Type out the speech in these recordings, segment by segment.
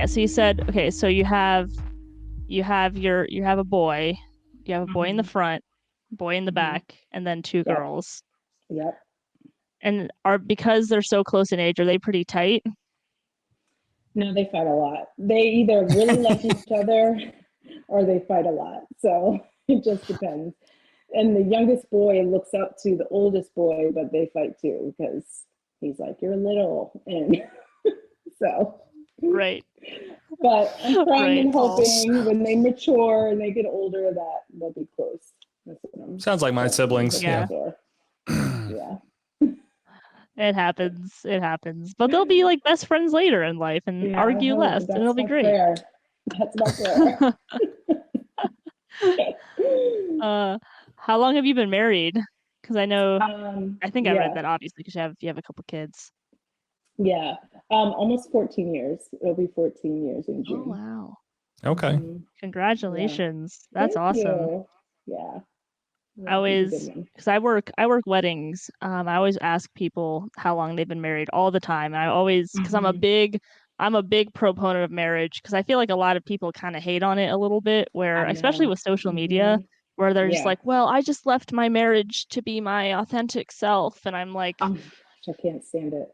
Yeah, so you said, okay, so you have a boy, you have a boy in the Hmm. front, boy in the Hmm. back, and then two Yep. girls. Yep. And are because they're so close in age, are they pretty tight? No, they fight a lot. They either really like each other or they fight a lot. So it just depends. And the youngest boy looks up to the oldest boy, but they fight too because he's like, "You're little," and so. Right. But I'm praying Right. and hoping when they mature and they get older that they'll be close. That's Sounds like my I'm siblings. hoping Yeah. Yeah, for. Yeah. it happens. It happens. But they'll be like best friends later in life and Yeah, I argue hope less, and it'll that's be my great. prayer. That's my prayer. Uh, how long have you been married? Because I think I read Yeah, that obviously because you have a couple kids. yeah. Almost 14 years. It'll be 14 years in Oh, June. wow. Okay. Hmm. Yeah. Congratulations. That's Thank awesome. you. Yeah. I Yeah, it was a good always, one. because I work weddings. I always ask people how long they've been married all the time. And I always, because Hmm. I'm a big proponent of marriage because I feel like a lot of people kind of hate on it a little bit, where I especially know. with social media, Hmm. where they're just Yeah. like, well, I just left my marriage to be my authentic self, and I'm Oh like, my gosh, I can't stand it.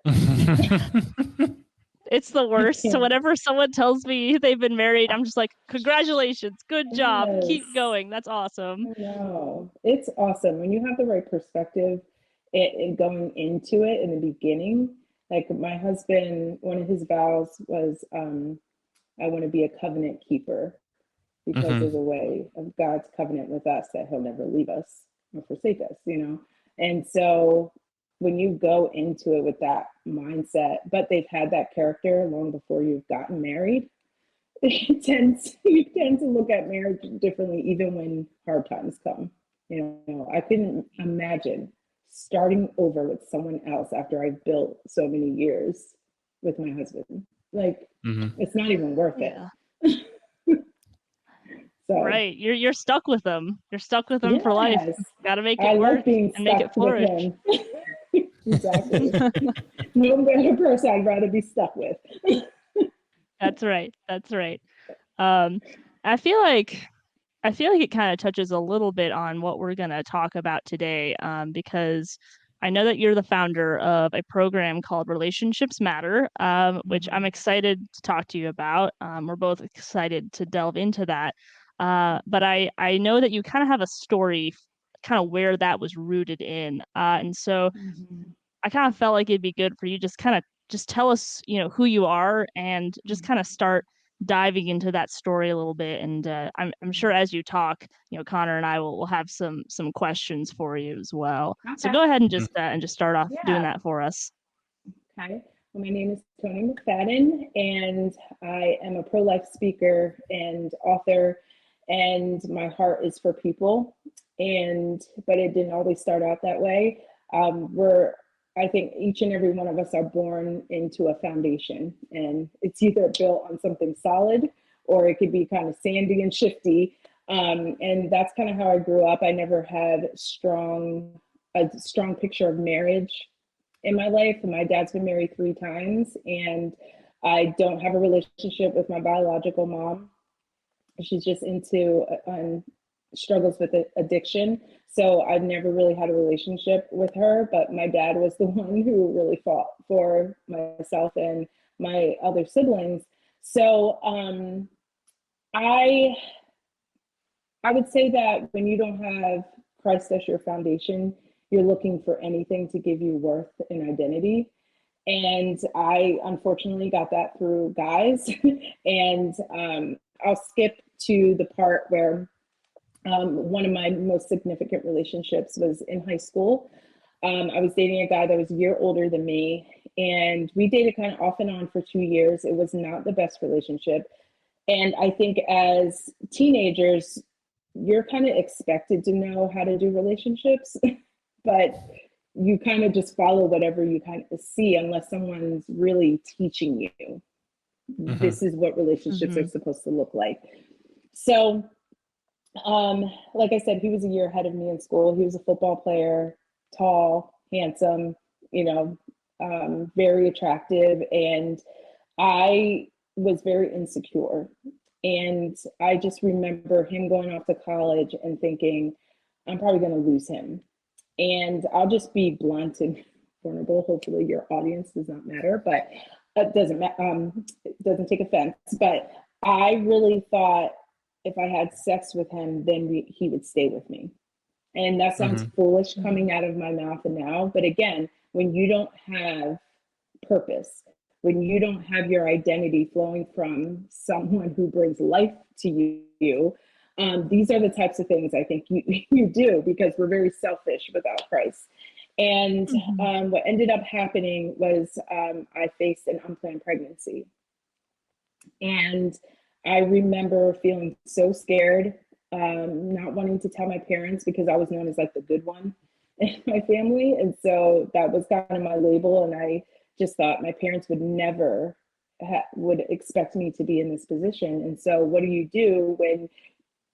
it's the I worst. So can't. whenever someone tells me they've been married, I'm just like, congratulations, good job, Yes. keep going. That's awesome. I know. It's awesome when you have the right perspective it going into it in the beginning. Like my husband, one of his vows was, I want to be a covenant keeper because there's a Hmm. way of God's covenant with us that he'll never leave us or forsake us, you know? And so when you go into it with that mindset, but they've had that character long before you've gotten married, you tend to look at marriage differently even when hard times come. You know, I couldn't imagine starting over with someone else after I built so many years with my husband. Like, Hmm. it's not even worth it. Yeah. So Right. You're stuck with them. You're stuck with them for life. yes, Got to make I it like work being and make it stuck with flourish. him. Exactly. No better person I'd rather be stuck with. That's right. That's right. Um, I feel like I feel like it kind of touches a little bit on what we're going to talk about today, because I know that you're the founder of a program called Relationships Matter, which I'm Mhm. excited to talk to you about. We're both excited to delve into that. But I know that you kind of have a story, kind of where that was rooted in. And so Mhm. I kind of felt like it'd be good for you just kind of just tell us, who you are and just kind of start diving into that story a little bit. And I'm sure as you talk, Connor and I will have some questions for you as well. So Okay. go ahead and just start off doing Yeah. that for us. Okay. Well, my name is Toni McFadden, and I am a pro life speaker and author. And my heart is for people. But it didn't always start out that way. I think each and every one of us are born into a foundation, and it's either built on something solid or it could be kind of sandy and shifty. And that's kind of how I grew up. I never had a strong picture of marriage in my life. My dad's been married 3 times, and I don't have a relationship with my biological mom. She's just into struggles with addiction. So I've never really had a relationship with her, but my dad was the one who really fought for myself and my other siblings. So I I would say that when you don't have Christ as your foundation, you're looking for anything to give you worth and identity. And I unfortunately got that through guys. And I'll skip to the part where one of my most significant relationships was in high school. I was dating a guy that was a year older than me, and we dated kind of off and on for 2 years. It was not the best relationship. And I think as teenagers, you're kind of expected to know how to do relationships, but you kind of just follow whatever you kind of see unless someone's really teaching you Hmm. this is what relationships are Mm-hmm. supposed to look like. So, like I said, he was a year ahead of me in school. He was a football player, tall, handsome, you know, very attractive. And I was very insecure. And I just remember him going off to college and thinking, I'm probably going to lose him. And I'll just be blunt and vulnerable. Hopefully your audience does not matter, but it doesn't take offense. But I really thought if I had sex with him, then he would stay with me. And that sounds foolish coming out of my mouth now. But again, when you don't have purpose, when you don't have your identity flowing from someone who brings life to you, these are the types of things I think you do, because we're very selfish without Christ. And what ended up happening was I faced an unplanned pregnancy. And I remember feeling so scared, not wanting to tell my parents because I was known as like the good one in my family. And so that was kind of my label. And I just thought my parents would never would expect me to be in this position. And so what do when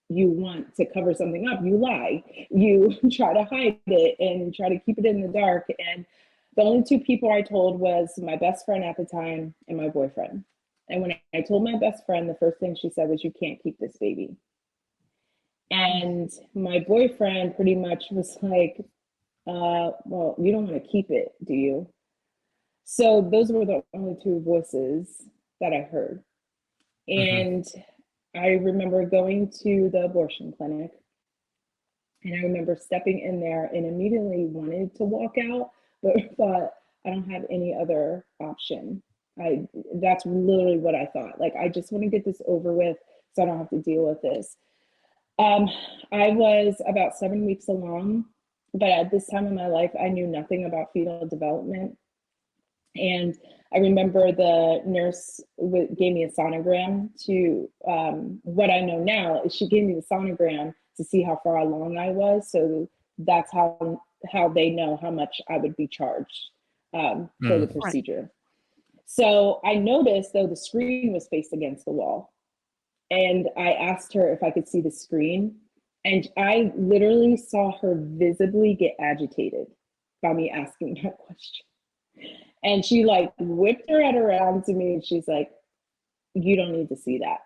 you want to cover something up? You lie, you try to hide it and try to keep it in the dark. And the only two people I told was my best friend at the time and my boyfriend. And when I told my best friend, the first thing she said was, you can't keep this baby. And my boyfriend pretty much was like, well, you don't want to keep it, do you? So those were the only two voices that I heard. And I remember going to the abortion clinic, and I remember stepping in there and immediately wanted to walk out, but thought, I don't have any other option. That's literally what I thought. Like, I just want to get this over with so I don't have to deal with this. I was about 7 weeks along, but at this time in my life, I knew nothing about fetal development. And I remember the nurse gave me a sonogram to, what I know now is she gave me the sonogram to see how far along I was. So that's how they know how much I would be charged for the procedure. Right. So I noticed, though, the screen was faced against the wall. And I asked her if I could see the screen. And I literally saw her visibly get agitated by me asking that question. And she like whipped her head around to me and she's like, you don't need to see that.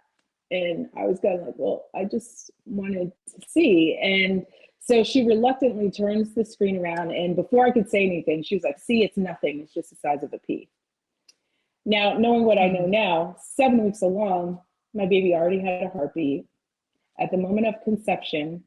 And I was kind of like, well, I just wanted to see. And so she reluctantly turns the screen around. And before I could say anything, she was like, see, it's nothing. It's just the size of a pea. Now, knowing what I know now, 7 weeks along, my baby already had a heartbeat. At the moment of conception,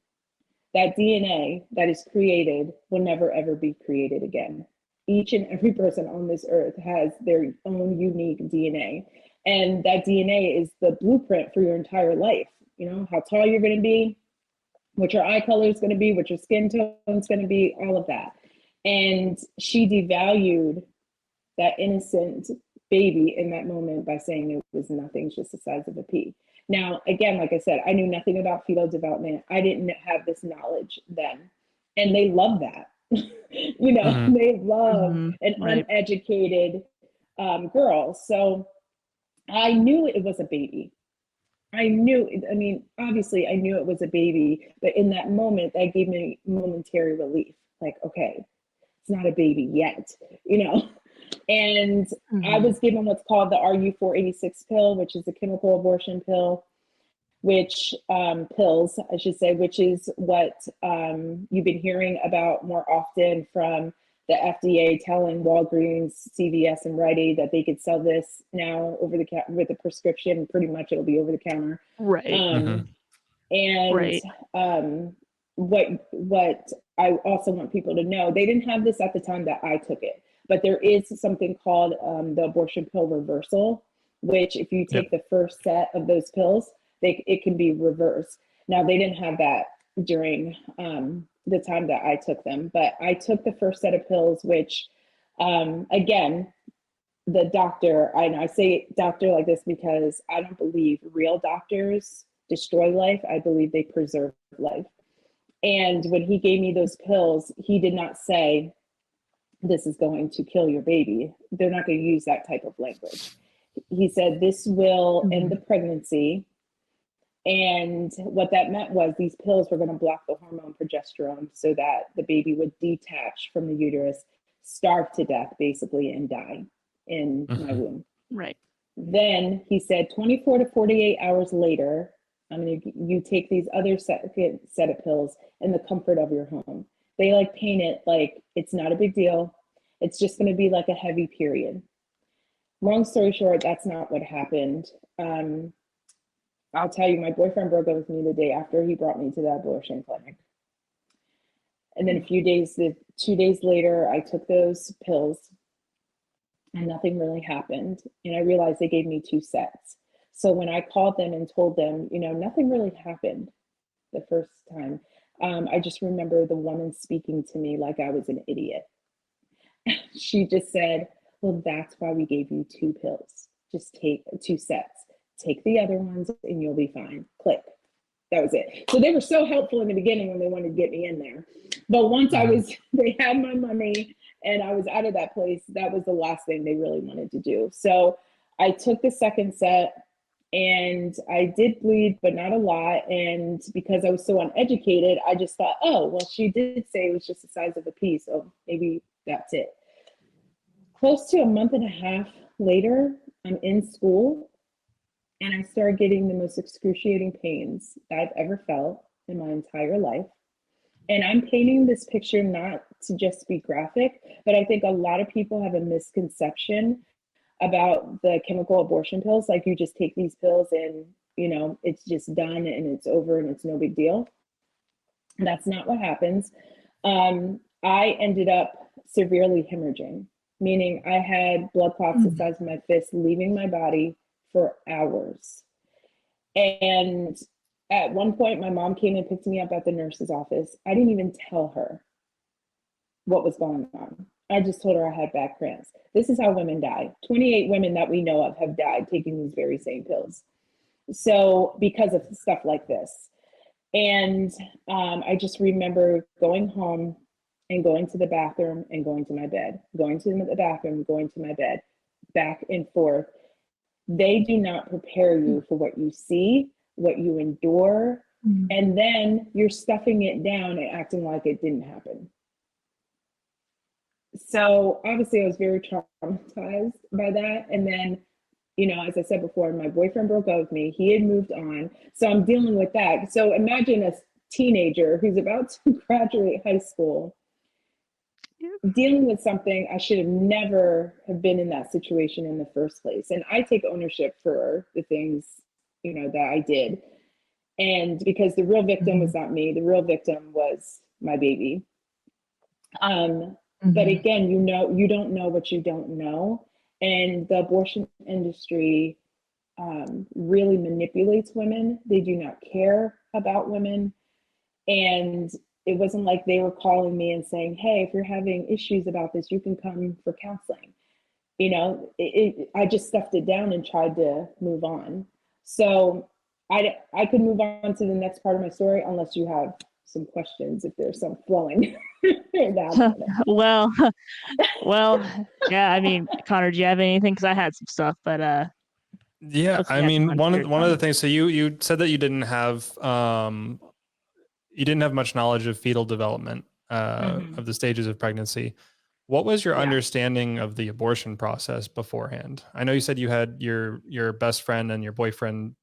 that DNA that is created will never, ever be created again. Each and every person on this earth has their own unique DNA. And that DNA is the blueprint for your entire life. You know, how tall you're going to be, what your eye color is going to be, what your skin tone is going to be, all of that. And she devalued that innocent baby in that moment by saying it was nothing, it's just the size of a pea. Now, again, like I said, I knew nothing about fetal development. I didn't have this knowledge then. And they love that. You know, they love an uneducated girl. So I knew it was a baby. I mean, obviously I knew it was a baby, but in that moment, that gave me momentary relief. Like, okay, it's not a baby yet, you know? And I was given what's called the RU486 pill, which is a chemical abortion pill, which pills, I should say, which is what you've been hearing about more often from the FDA telling Walgreens, CVS, and Rite Aid that they could sell this now over the with a prescription. Pretty much, it'll be over the counter. Right. And what I also want people to know, they didn't have this at the time that I took it, but there is something called the abortion pill reversal, which if you take the first set of those pills, it can be reversed. Now, they didn't have that during the time that I took them, but I took the first set of pills, which again, the doctor, and I say doctor like this because I don't believe real doctors destroy life. I believe they preserve life. And when he gave me those pills, he did not say, this is going to kill your baby. They're not going to use that type of language. He said, this will end the pregnancy. And what that meant was these pills were going to block the hormone progesterone so that the baby would detach from the uterus, starve to death, basically, and die in my womb. Right. Then he said 24 to 48 hours later, you take these other set of pills in the comfort of your home. They like paint it like it's not a big deal. It's just going to be like a heavy period. Long story short, that's not what happened. I'll tell you, my boyfriend broke up with me the day after he brought me to that abortion clinic. And then 2 days later, I took those pills and nothing really happened. And I realized they gave me 2 sets. So when I called them and told them, nothing really happened the first time, I just remember the woman speaking to me like I was an idiot. She just said, well, that's why we gave you 2 pills. Just take 2 sets. Take the other ones and you'll be fine. Click. That was it. So they were so helpful in the beginning when they wanted to get me in there. But once they had my money and I was out of that place, that was the last thing they really wanted to do. So I took the second set and I did bleed, but not a lot. And because I was so uneducated, I just thought, oh, well, she did say it was just the size of a pea. So maybe that's it. Close to a month and a half later, I'm in school and I started getting the most excruciating pains that I've ever felt in my entire life. And I'm painting this picture not to just be graphic, but I think a lot of people have a misconception about the chemical abortion pills. Like you just take these pills and, it's just done and it's over and it's no big deal. And that's not what happens. I ended up severely hemorrhaging, meaning I had blood clots the size of my fist leaving my body for hours. And at one point, my mom came and picked me up at the nurse's office. I didn't even tell her what was going on. I just told her I had back cramps. This is how women die. 28 women that we know of have died taking these very same pills. So because of stuff like this. And I just remember going home and going to the bathroom and going to my bed, going to the bathroom, going to my bed, back and forth. They do not prepare you for what you see, what you endure, and then you're stuffing it down and acting like it didn't happen. So obviously I was very traumatized by that. And then, as I said before, my boyfriend broke up with me. He had moved on. So I'm dealing with that. So imagine a teenager who's about to graduate high school, dealing with something. I should have never have been in that situation in the first place. And I take ownership for the things, that I did. And because the real victim was not me, the real victim was my baby. But again, you don't know what you don't know. And the abortion industry really manipulates women. They do not care about women. And it wasn't like they were calling me and saying, hey, if you're having issues about this, you can come for counseling. I just stuffed it down and tried to move on. So I could move on to the next part of my story unless you have some questions, if there's some flowing. well, yeah. I mean, Connor, do you have anything? Because I had some stuff, but yeah. I mean, one of the things. So you said that you didn't have much knowledge of fetal development of the stages of pregnancy. What was your understanding of the abortion process beforehand? I know you said you had your best friend and your boyfriend,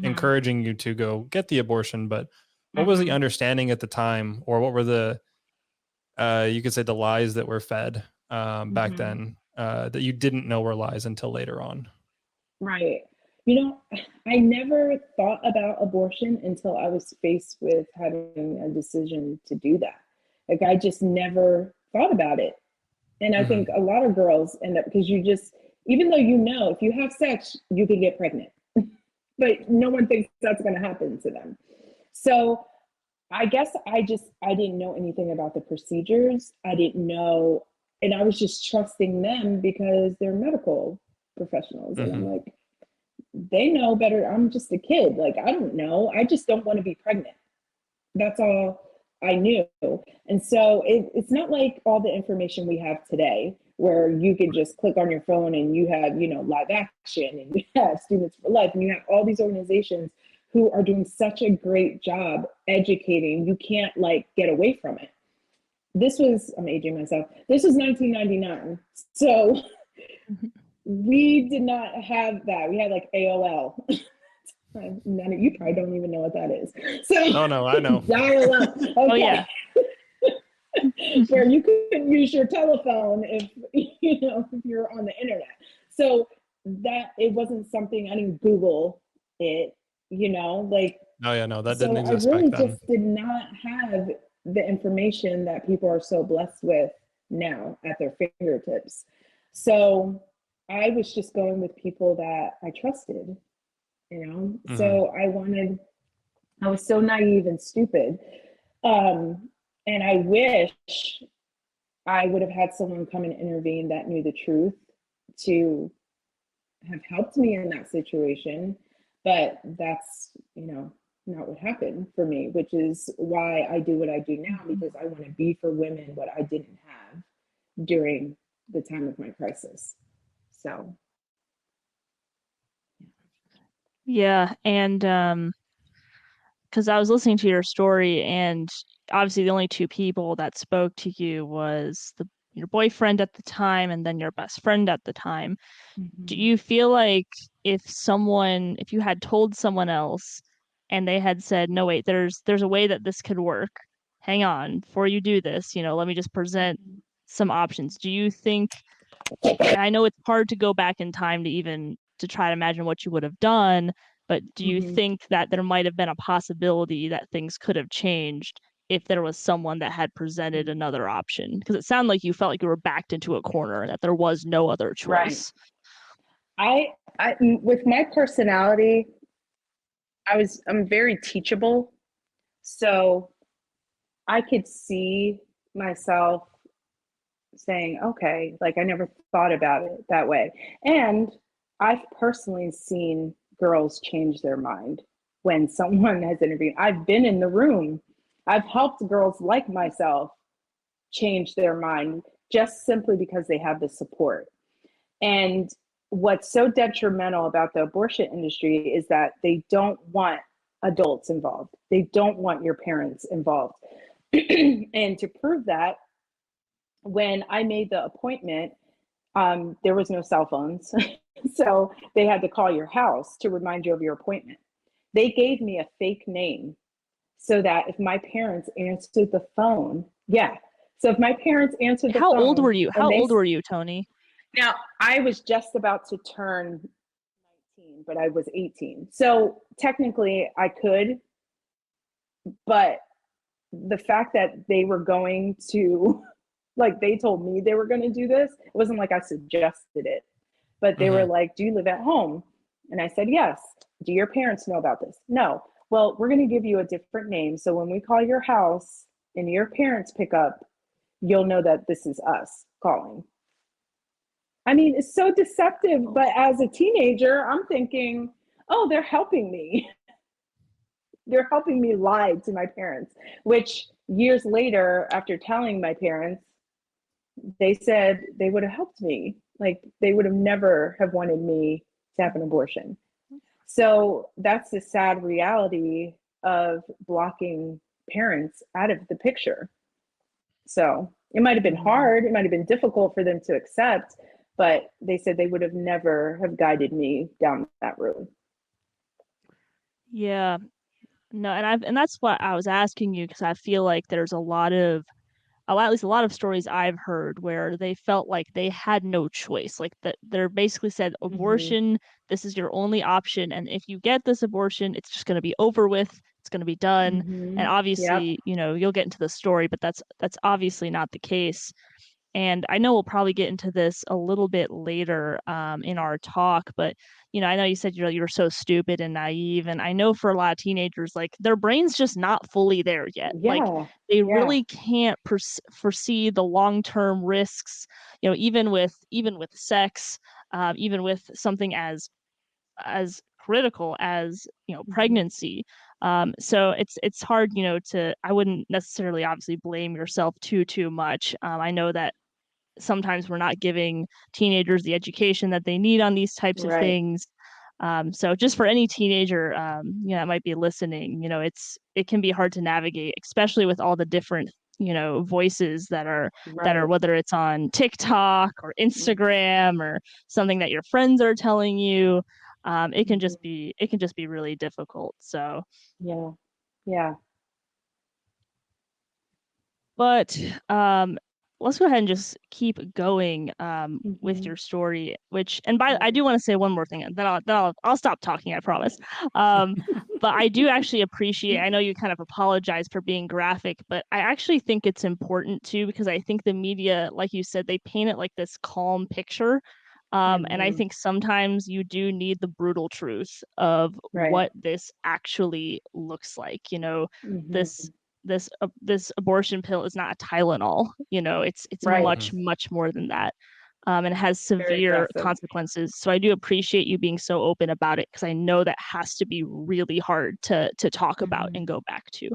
encouraging you to go get the abortion, but what was the understanding at the time, or what were the you could say the lies that were fed back then that you didn't know were lies until later on? Right. I never thought about abortion until I was faced with having a decision to do that. Like I just never thought about it. And I think a lot of girls end up, because even though if you have sex, you can get pregnant, but no one thinks that's going to happen to them. So I guess I didn't know anything about the procedures. I didn't know, and I was just trusting them because they're medical professionals. And I'm like, they know better. I'm just a kid. Like, I don't know. I just don't want to be pregnant. That's all I knew. And so it's not like all the information we have today, where you can just click on your phone and you have, Live Action, and you have Students for Life, and you have all these organizations who are doing such a great job educating. You can't get away from it. I'm aging myself. This was 1999. So We did not have that. We had like AOL. You probably don't even know what that is. So no, I know. dial up. Okay. Oh yeah. Where you couldn't use your telephone if if you're on the internet. So that it wasn't something I didn't Google it, like. Oh yeah, no, that So didn't I exist back really then. just did not have the information that people are so blessed with now at their fingertips. So I was just going with people that I trusted, Mm-hmm. So I was so naive and stupid. And I wish I would have had someone come and intervene that knew the truth to have helped me in that situation. But that's, not what happened for me, which is why I do what I do now, because I want to be for women what I didn't have during the time of my crisis. So. Yeah. And because I was listening to your story, and obviously the only two people that spoke to you was your boyfriend at the time and then your best friend at the time. Do you feel like if you had told someone else and they had said, no, wait, there's a way that this could work. Hang on, before you do this, let me just present some options. Do you think, I know it's hard to go back in time to even to try to imagine what you would have done, but do you think that there might have been a possibility that things could have changed if there was someone that had presented another option? Because it sounded like you felt like you were backed into a corner and that there was no other choice. Right. I with my personality, I'm very teachable. So I could see myself saying, okay, like I never thought about it that way. And I've personally seen girls change their mind when someone has intervened. I've been in the room. I've helped girls like myself change their mind just simply because they have the support. And what's so detrimental about the abortion industry is that they don't want adults involved. They don't want your parents involved. And to prove that, when I made the appointment, there was no cell phones. So they had to call your house to remind you of your appointment. They gave me a fake name so that if my parents answered the phone, So if my parents answered the phone. How old were you? How old were you, Toni? Now, I was just about to turn 19, but I was 18. So technically I could, but the fact that they were going to, like they told me they were going to do this, it wasn't like I suggested it, but they were like, do you live at home? And I said, yes. Do your parents know about this? No. Well, we're going to give you a different name. So when we call your house and your parents pick up, you'll know that this is us calling. I mean, it's so deceptive, but as a teenager, I'm thinking, oh, they're helping me. They're helping me lie to my parents, which years later, after telling my parents, they said they would have helped me. Like they would have never have wanted me to have an abortion. So that's the sad reality of blocking parents out of the picture. So it might have been hard. It might have been difficult for them to accept, but they said they would have never have guided me down that road. Yeah. No, and that's what I was asking you, because I feel like there's at least a lot of stories I've heard where they felt like they had no choice. Like that they're basically said, abortion, this is your only option. And if you get this abortion, it's just going to be over with. It's going to be done. And obviously, you'll get into the story, but that's obviously not the case. And I know we'll probably get into this a little bit later in our talk, but I know you said you're so stupid and naive, and I know for a lot of teenagers, like their brain's just not fully there yet. Like they really can't foresee the long-term risks. Even with sex, even with something as critical as pregnancy. So it's hard, I wouldn't necessarily obviously blame yourself too much. I know that sometimes we're not giving teenagers the education that they need on these types of things. So just for any teenager, that might be listening, it can be hard to navigate, especially with all the different voices that are Right. whether it's on TikTok or Instagram or something that your friends are telling you. It can just be really difficult. So Yeah. Yeah. but let's go ahead and just keep going with your story. Which, and I do want to say one more thing, and then I'll stop talking. I promise. But I do actually appreciate. I know you kind of apologize for being graphic, but I actually think it's important too, because I think the media, like you said, they paint it like this calm picture. And I think sometimes you do need the brutal truth of Right. what this actually looks like. Mm-hmm. This this abortion pill is not a Tylenol. It's Right. much more than that. And it has Very severe aggressive. consequences. So I do appreciate you being so open about it, because I know that has to be really hard to talk about and go back to.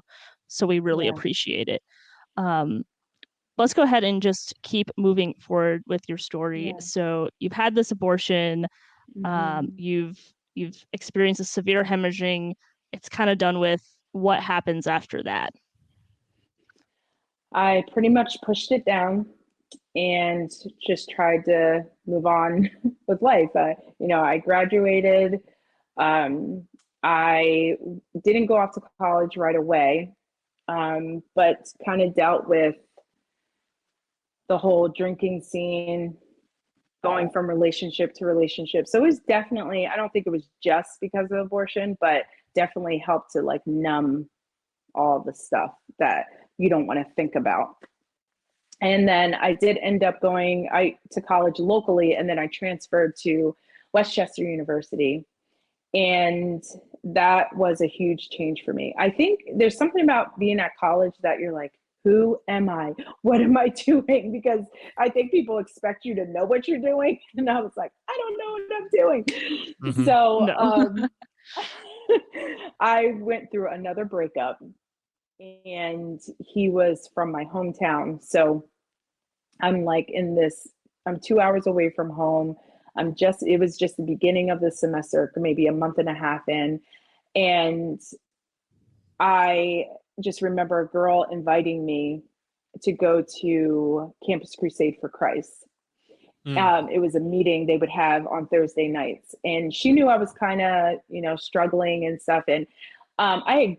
So we really Yeah. appreciate it. Um, let's go ahead and just keep moving forward with your story. Yeah. So you've had this abortion. You've experienced a severe hemorrhaging. It's kind of done with. What happens after that? I pretty much pushed it down and just tried to move on with life. I graduated. I didn't go off to college right away, but kind of dealt with the whole drinking scene, going from relationship to relationship. So it was definitely, I don't think it was just because of abortion, but definitely helped to like numb all the stuff that you don't want to think about. And then I did end up going to college locally, and then I transferred to Westchester University. And that was a huge change for me. I think there's something about being at college that you're like, who am I? What am I doing? Because I think people expect you to know what you're doing. And I was like, I don't know what I'm doing. Mm-hmm. So No. I went through another breakup, and he was from my hometown. So I'm like I'm 2 hours away from home. It was just the beginning of the semester, maybe a month and a half in. And I just remember a girl inviting me to go to Campus Crusade for Christ. It was a meeting they would have on Thursday nights. And she knew I was kind of, struggling and stuff. And I had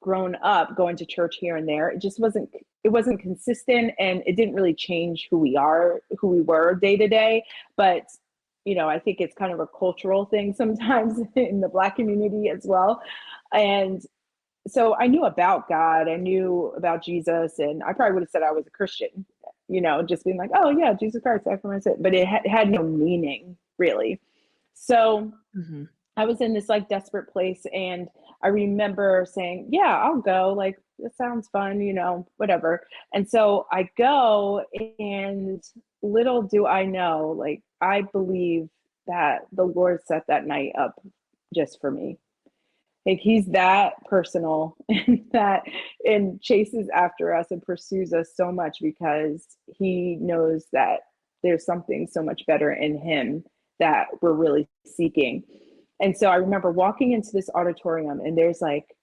grown up going to church here and there. It wasn't consistent, and it didn't really change who we were day to day. But, I think it's kind of a cultural thing sometimes in the Black community as well. And so I knew about God, I knew about Jesus, and I probably would have said I was a Christian, just being like, oh yeah, Jesus Christ, but it had no meaning really. So I was in this like desperate place, and I remember saying, yeah, I'll go. Like, it sounds fun, whatever. And so I go, and little do I know, like, I believe that the Lord set that night up just for me. Like, he's that personal and chases after us and pursues us so much because he knows that there's something so much better in him that we're really seeking. And so I remember walking into this auditorium, and there's like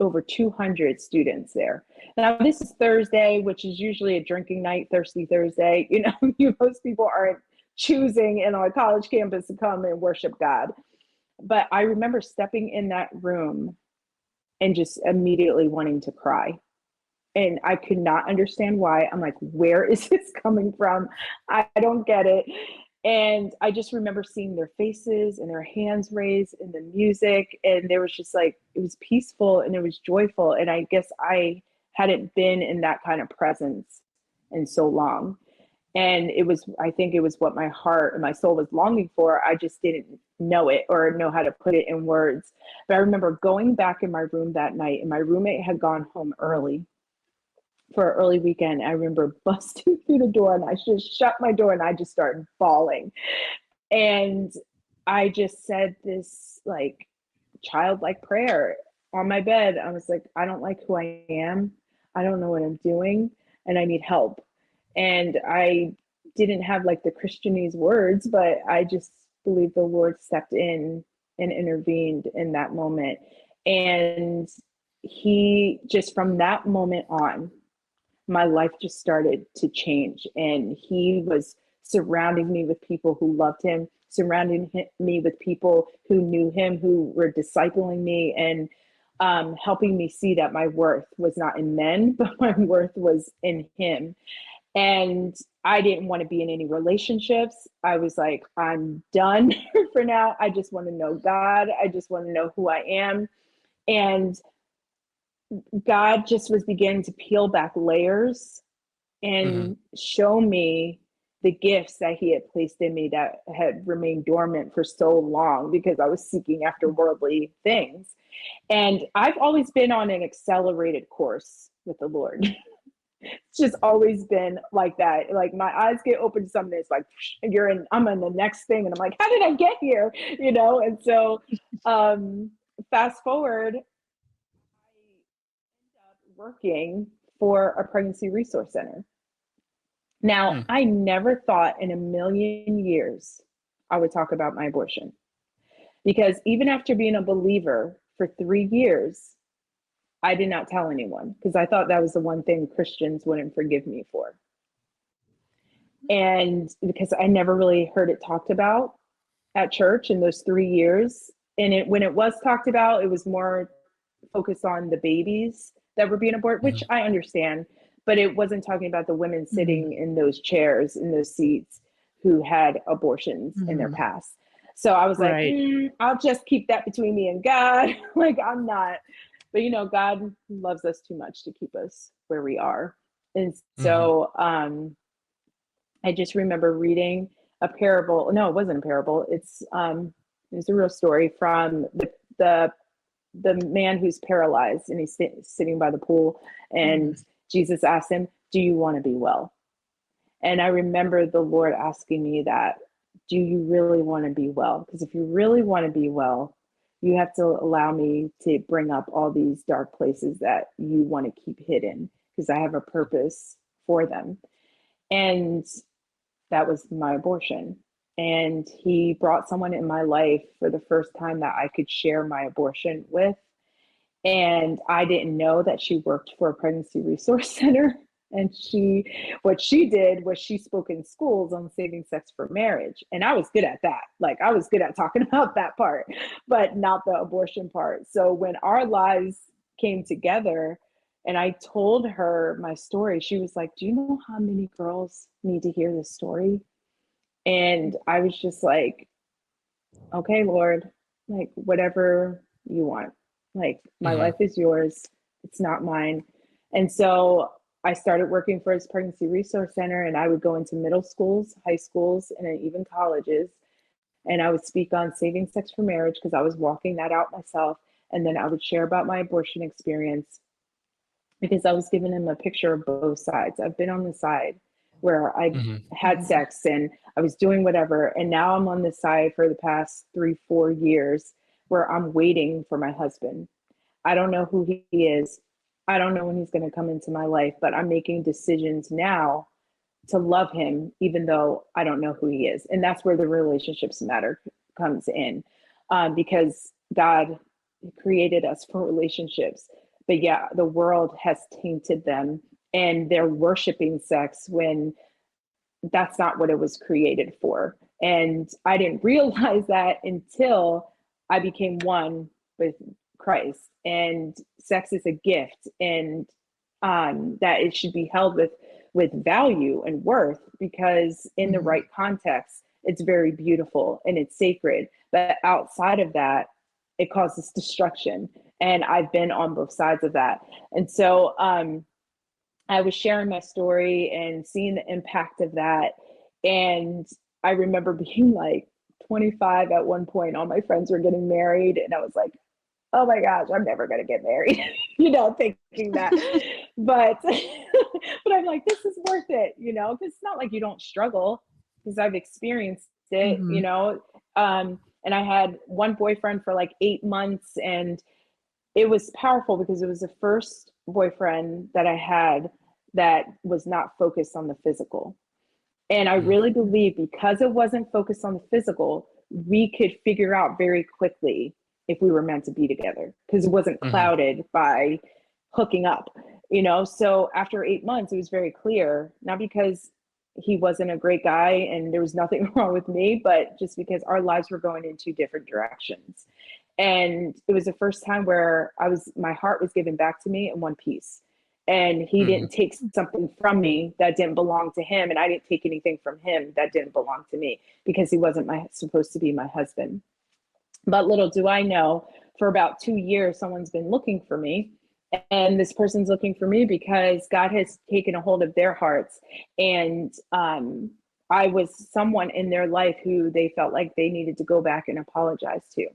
over 200 students there. Now, this is Thursday, which is usually a drinking night, Thirsty Thursday. Most people aren't choosing in a college campus to come and worship God. But I remember stepping in that room and just immediately wanting to cry. And I could not understand why. I'm like, where is this coming from? I don't get it. And I just remember seeing their faces and their hands raised in the music. And there was just like, it was peaceful and it was joyful. And I guess I hadn't been in that kind of presence in so long. And I think it was what my heart and my soul was longing for. I just didn't know it or know how to put it in words. But I remember going back in my room that night, and my roommate had gone home early for an early weekend. I remember busting through the door, and I just shut my door, and I just started bawling. And I just said this like childlike prayer on my bed. I was like, I don't like who I am. I don't know what I'm doing, and I need help. And I didn't have like the Christianese words, but I just believe the Lord stepped in and intervened in that moment. And he just, from that moment on, my life just started to change. And he was surrounding me with people who loved him, surrounding me with people who knew him, who were discipling me, and helping me see that my worth was not in men, but my worth was in him. And I didn't want to be in any relationships. I was like, I'm done for now. I just want to know God. I just want to know who I am. And God just was beginning to peel back layers and show me the gifts that he had placed in me that had remained dormant for so long because I was seeking after worldly things. And I've always been on an accelerated course with the Lord. It's just always been like that. Like my eyes get open to something, it's like I'm in the next thing, and I'm like, how did I get here? And so fast forward, I end up working for a pregnancy resource center. Now, I never thought in a million years I would talk about my abortion, because even after being a believer for 3 years, I did not tell anyone, because I thought that was the one thing Christians wouldn't forgive me for. And because I never really heard it talked about at church in those 3 years. And when it was talked about, it was more focused on the babies that were being aborted, which I understand, but it wasn't talking about the women sitting in those chairs, in those seats, who had abortions in their past. So I was like, I'll just keep that between me and God. Like, I'm not. But God loves us too much to keep us where we are. And so I just remember reading a parable. No, it wasn't a parable. It's a real story from the man who's paralyzed, and he's sitting by the pool, and Jesus asked him, do you want to be well? And I remember the Lord asking me that, do you really want to be well? Because if you really want to be well, you have to allow me to bring up all these dark places that you want to keep hidden, because I have a purpose for them. And that was my abortion. And he brought someone in my life for the first time that I could share my abortion with. And I didn't know that she worked for a pregnancy resource center. And what she did was she spoke in schools on saving sex for marriage. And I was good at that. Like, I was good at talking about that part, but not the abortion part. So when our lives came together and I told her my story, she was like, do you know how many girls need to hear this story? And I was just like, okay, Lord, like, whatever you want. Like, my life is yours. It's not mine. And so I started working for his pregnancy resource center, and I would go into middle schools, high schools, and even colleges. And I would speak on saving sex for marriage, because I was walking that out myself. And then I would share about my abortion experience, because I was giving him a picture of both sides. I've been on the side where I had sex and I was doing whatever. And now I'm on the side for the past 3-4 years where I'm waiting for my husband. I don't know who he is. I don't know when he's going to come into my life, but I'm making decisions now to love him, even though I don't know who he is. And that's where the relationships matter comes in, because God created us for relationships. But yeah, the world has tainted them, and they're worshiping sex when that's not what it was created for. And I didn't realize that until I became one with Christ. And sex is a gift, and that it should be held with value and worth, because in the right context, it's very beautiful and it's sacred. But outside of that, it causes destruction. And I've been on both sides of that. And so I was sharing my story and seeing the impact of that. And I remember being like 25 at one point. All my friends were getting married, and I was like, oh my gosh, I'm never going to get married, thinking that. but I'm like, this is worth it, because it's not like you don't struggle, because I've experienced it, and I had one boyfriend for like 8 months, and it was powerful because it was the first boyfriend that I had that was not focused on the physical. And I really believe, because it wasn't focused on the physical, we could figure out very quickly if we were meant to be together, because it wasn't clouded by hooking up. So after 8 months, it was very clear, not because he wasn't a great guy and there was nothing wrong with me, but just because our lives were going in two different directions. And it was the first time where my heart was given back to me in one piece. And he didn't take something from me that didn't belong to him. And I didn't take anything from him that didn't belong to me, because he wasn't supposed to be my husband. But little do I know, for about 2 years, someone's been looking for me. And this person's looking for me because God has taken a hold of their hearts. And I was someone in their life who they felt like they needed to go back and apologize to.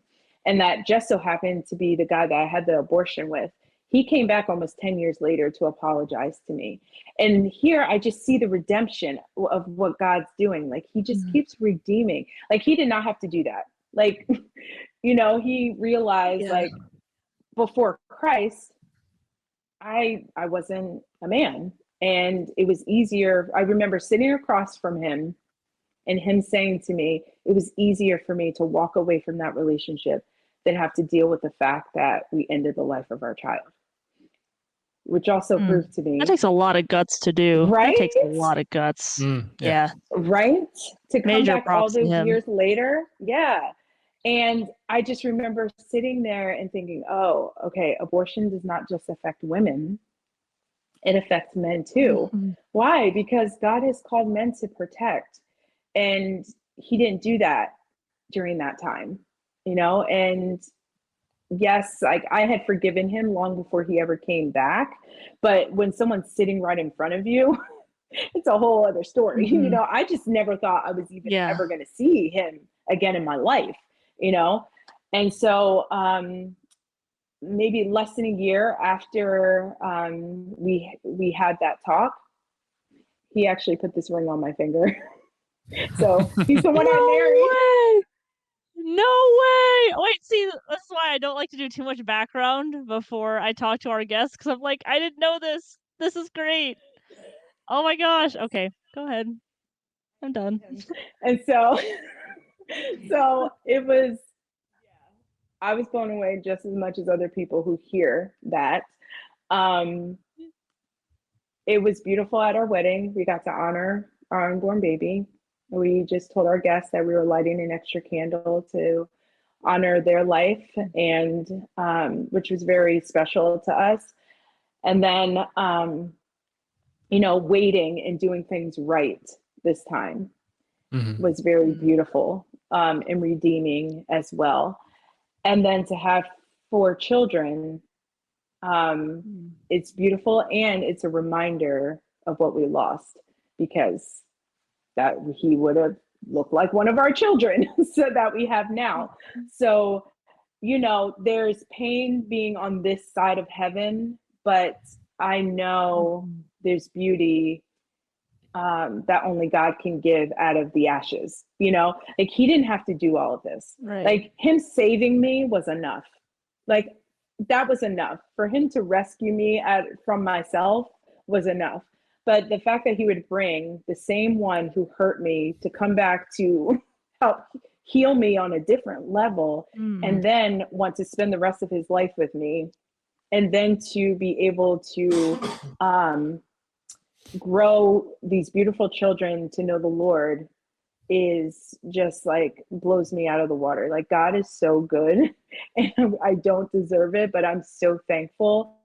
And that just so happened to be the guy that I had the abortion with. He came back almost 10 years later to apologize to me. And here I just see the redemption of what God's doing. Like, he just keeps redeeming. Like, he did not have to do that. Like, he realized, like, before Christ, I wasn't a man. And it was easier. I remember sitting across from him and him saying to me, it was easier for me to walk away from that relationship than have to deal with the fact that we ended the life of our child. Which also proved to me, that takes a lot of guts to do. Right? That takes a lot of guts. Yeah. Right? To come Major back all props to those him. years later. Yeah. And I just remember sitting there and thinking, oh, okay, abortion does not just affect women. It affects men too. Why? Because God has called men to protect. And he didn't do that during that time, and yes, like, I had forgiven him long before he ever came back. But when someone's sitting right in front of you, it's a whole other story. I just never thought I was even ever going to see him again in my life, And so maybe less than a year after we had that talk, he actually put this ring on my finger. So he's the one I married. No way! Wait, see, this is why I don't like to do too much background before I talk to our guests, because I'm like, I didn't know this. This is great. Oh my gosh. Okay, go ahead. I'm done. And so it was, I was blown away just as much as other people who hear that. It was beautiful at our wedding. We got to honor our unborn baby. We just told our guests that we were lighting an extra candle to honor their life, and which was very special to us. And then, waiting and doing things right this time was very beautiful and redeeming as well. And then to have 4 children, it's beautiful, and it's a reminder of what we lost, because that he would have looked like one of our children so that we have now. So, there's pain being on this side of heaven, but I know there's beauty that only God can give out of the ashes. Like, he didn't have to do all of this. Right. Like, him saving me was enough. Like, that was enough. For him to rescue me from myself was enough. But the fact that he would bring the same one who hurt me to come back to help heal me on a different level, and then want to spend the rest of his life with me, and then to be able to grow these beautiful children to know the Lord, is just like, blows me out of the water. Like, God is so good, and I don't deserve it, but I'm so thankful,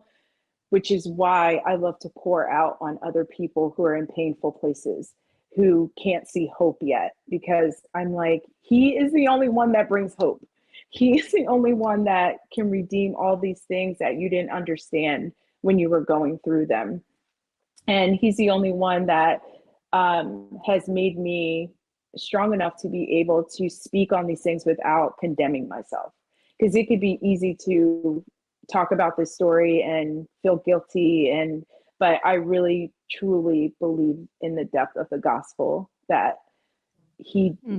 which is why I love to pour out on other people who are in painful places, who can't see hope yet, because I'm like, he is the only one that brings hope. He is the only one that can redeem all these things that you didn't understand when you were going through them. And he's the only one that has made me strong enough to be able to speak on these things without condemning myself. Because it could be easy to talk about this story and feel guilty, but I really truly believe in the depth of the gospel, that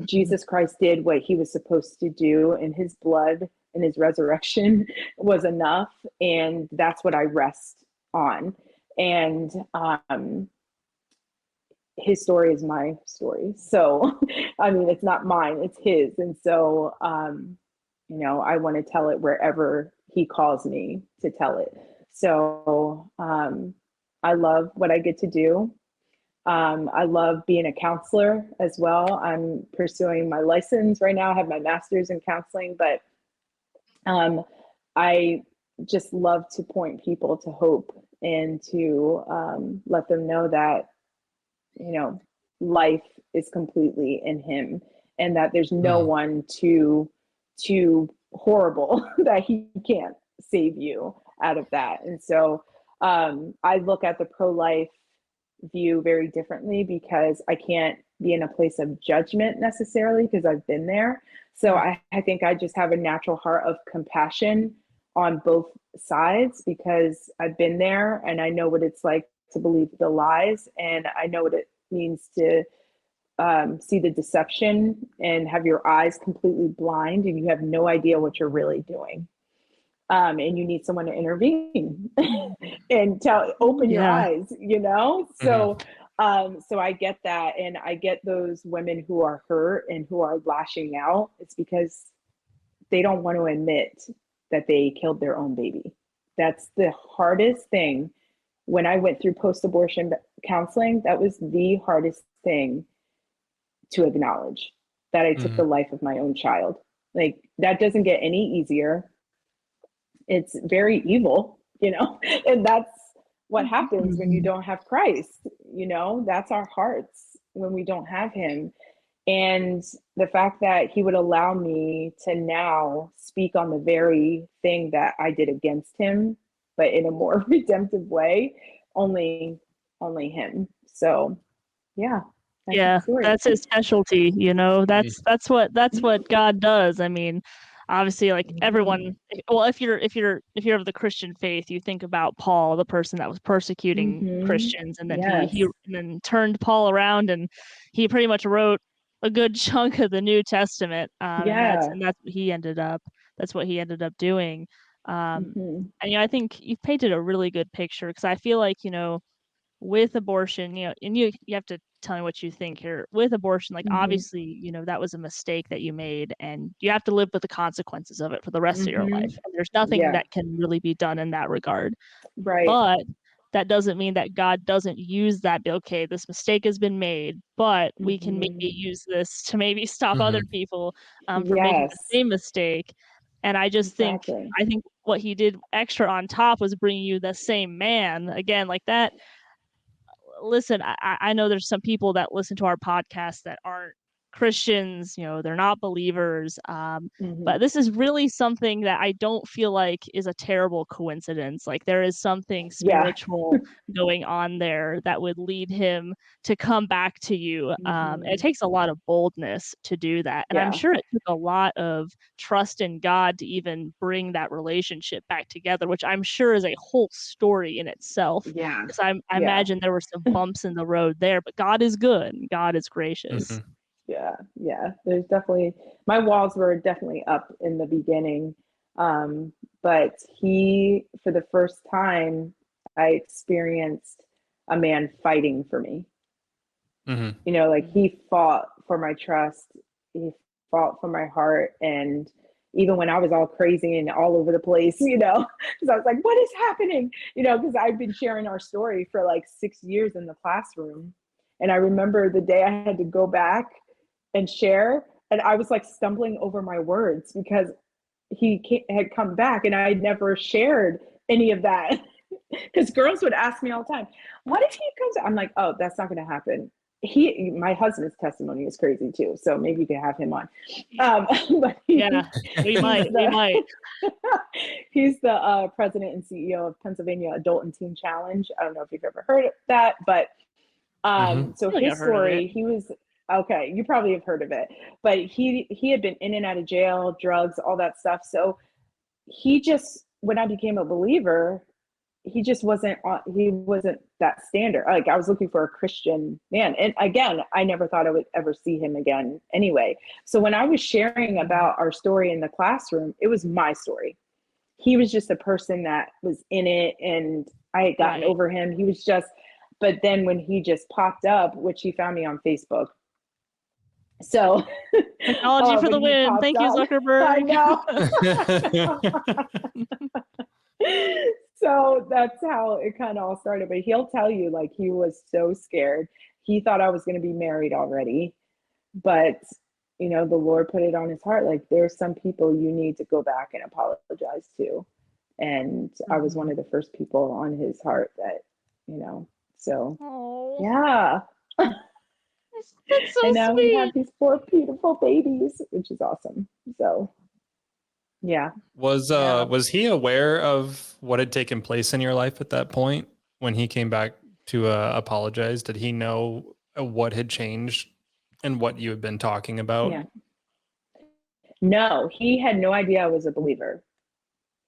Jesus Christ did what he was supposed to do, and his blood and his resurrection was enough, and that's what I rest on. And his story is my story. So, I mean, it's not mine, it's his. And so, I want to tell it wherever he calls me to tell it. So I love what I get to do. I love being a counselor as well. I'm pursuing my license right now. I have my master's in counseling, but I just love to point people to hope and to let them know that, you know, life is completely in him, and that there's no one too horrible that he can't save you out of that. And so I look at the pro-life view very differently, because I can't be in a place of judgment necessarily, because I've been there. So I think I just have a natural heart of compassion on both sides, because I've been there and I know what it's like to believe the lies, and I know what it means to see the deception and have your eyes completely blind and you have no idea what you're really doing. And you need someone to intervene and open your eyes, you know? So, so I get that. And I get those women who are hurt and who are lashing out. It's because they don't want to admit that they killed their own baby. That's the hardest thing. When I went through post-abortion counseling, that was the hardest thing to acknowledge, that I took the life of my own child. Like, that doesn't get any easier. It's very evil, you know, and that's what happens when you don't have Christ, you know, that's our hearts when we don't have him. And the fact that he would allow me to now speak on the very thing that I did against him, but in a more redemptive way, only him. So yeah. That's his specialty, you know. That's what God does. I mean, obviously, like everyone, well, if you're of the Christian faith, you think about Paul, the person that was persecuting Christians, and then he then turned Paul around, and he pretty much wrote a good chunk of the New Testament. And that's what he ended up doing. And you know, I think you've painted a really good picture, because I feel like, you know, with abortion, you know, and you have to tell me what you think here. With abortion, like obviously, you know, that was a mistake that you made, and you have to live with the consequences of it for the rest of your life. And there's nothing that can really be done in that regard. Right. But that doesn't mean that God doesn't use that. Okay, this mistake has been made, but we can maybe use this to maybe stop other people from making the same mistake. And I just think what he did extra on top was bringing you the same man again, like that. Listen, I know there's some people that listen to our podcast that aren't Christians, you know, they're not believers. But this is really something that I don't feel like is a terrible coincidence. Like, there is something spiritual going on there that would lead him to come back to you. And it takes a lot of boldness to do that. And I'm sure it took a lot of trust in God to even bring that relationship back together, which I'm sure is a whole story in itself. Because I imagine there were some bumps in the road there, but God is good. God is gracious. Yeah. There's definitely, my walls were definitely up in the beginning. But for the first time, I experienced a man fighting for me. You know, like, he fought for my trust. He fought for my heart. And even when I was all crazy and all over the place, you know, because I was like, what is happening? You know, because I've been sharing our story for like 6 years in the classroom. And I remember the day I had to go back and share, and I was like stumbling over my words, because he had come back and I had never shared any of that. Because girls would ask me all the time, what if he comes? I'm like, oh, that's not going to happen. My husband's testimony is crazy too, so maybe you could have him on. But we might. He's the president and CEO of Pennsylvania Adult and Teen Challenge. I don't know if you've ever heard of that, but so his story, he was okay. You probably have heard of it, but he had been in and out of jail, drugs, all that stuff. So he just, when I became a believer, he just wasn't that standard. Like, I was looking for a Christian man. And again, I never thought I would ever see him again anyway. So when I was sharing about our story in the classroom, it was my story. He was just a person that was in it, and I had gotten over him. He was just, but then when he just popped up, which he found me on Facebook. So technology for the win. Thank you, Zuckerberg. I know. So that's how it kind of all started. But he'll tell you, like, he was so scared. He thought I was going to be married already. But, you know, the Lord put it on his heart, like, there's some people you need to go back and apologize to. And I was one of the first people on his heart that, you know, so Oh, yeah. that's so And now we have sweet. these 4 beautiful babies, which is awesome. So yeah. Yeah. Was he aware of what had taken place in your life at that point when he came back to apologize? Did he know what had changed and what you had been talking about? Yeah. No, he had no idea I was a believer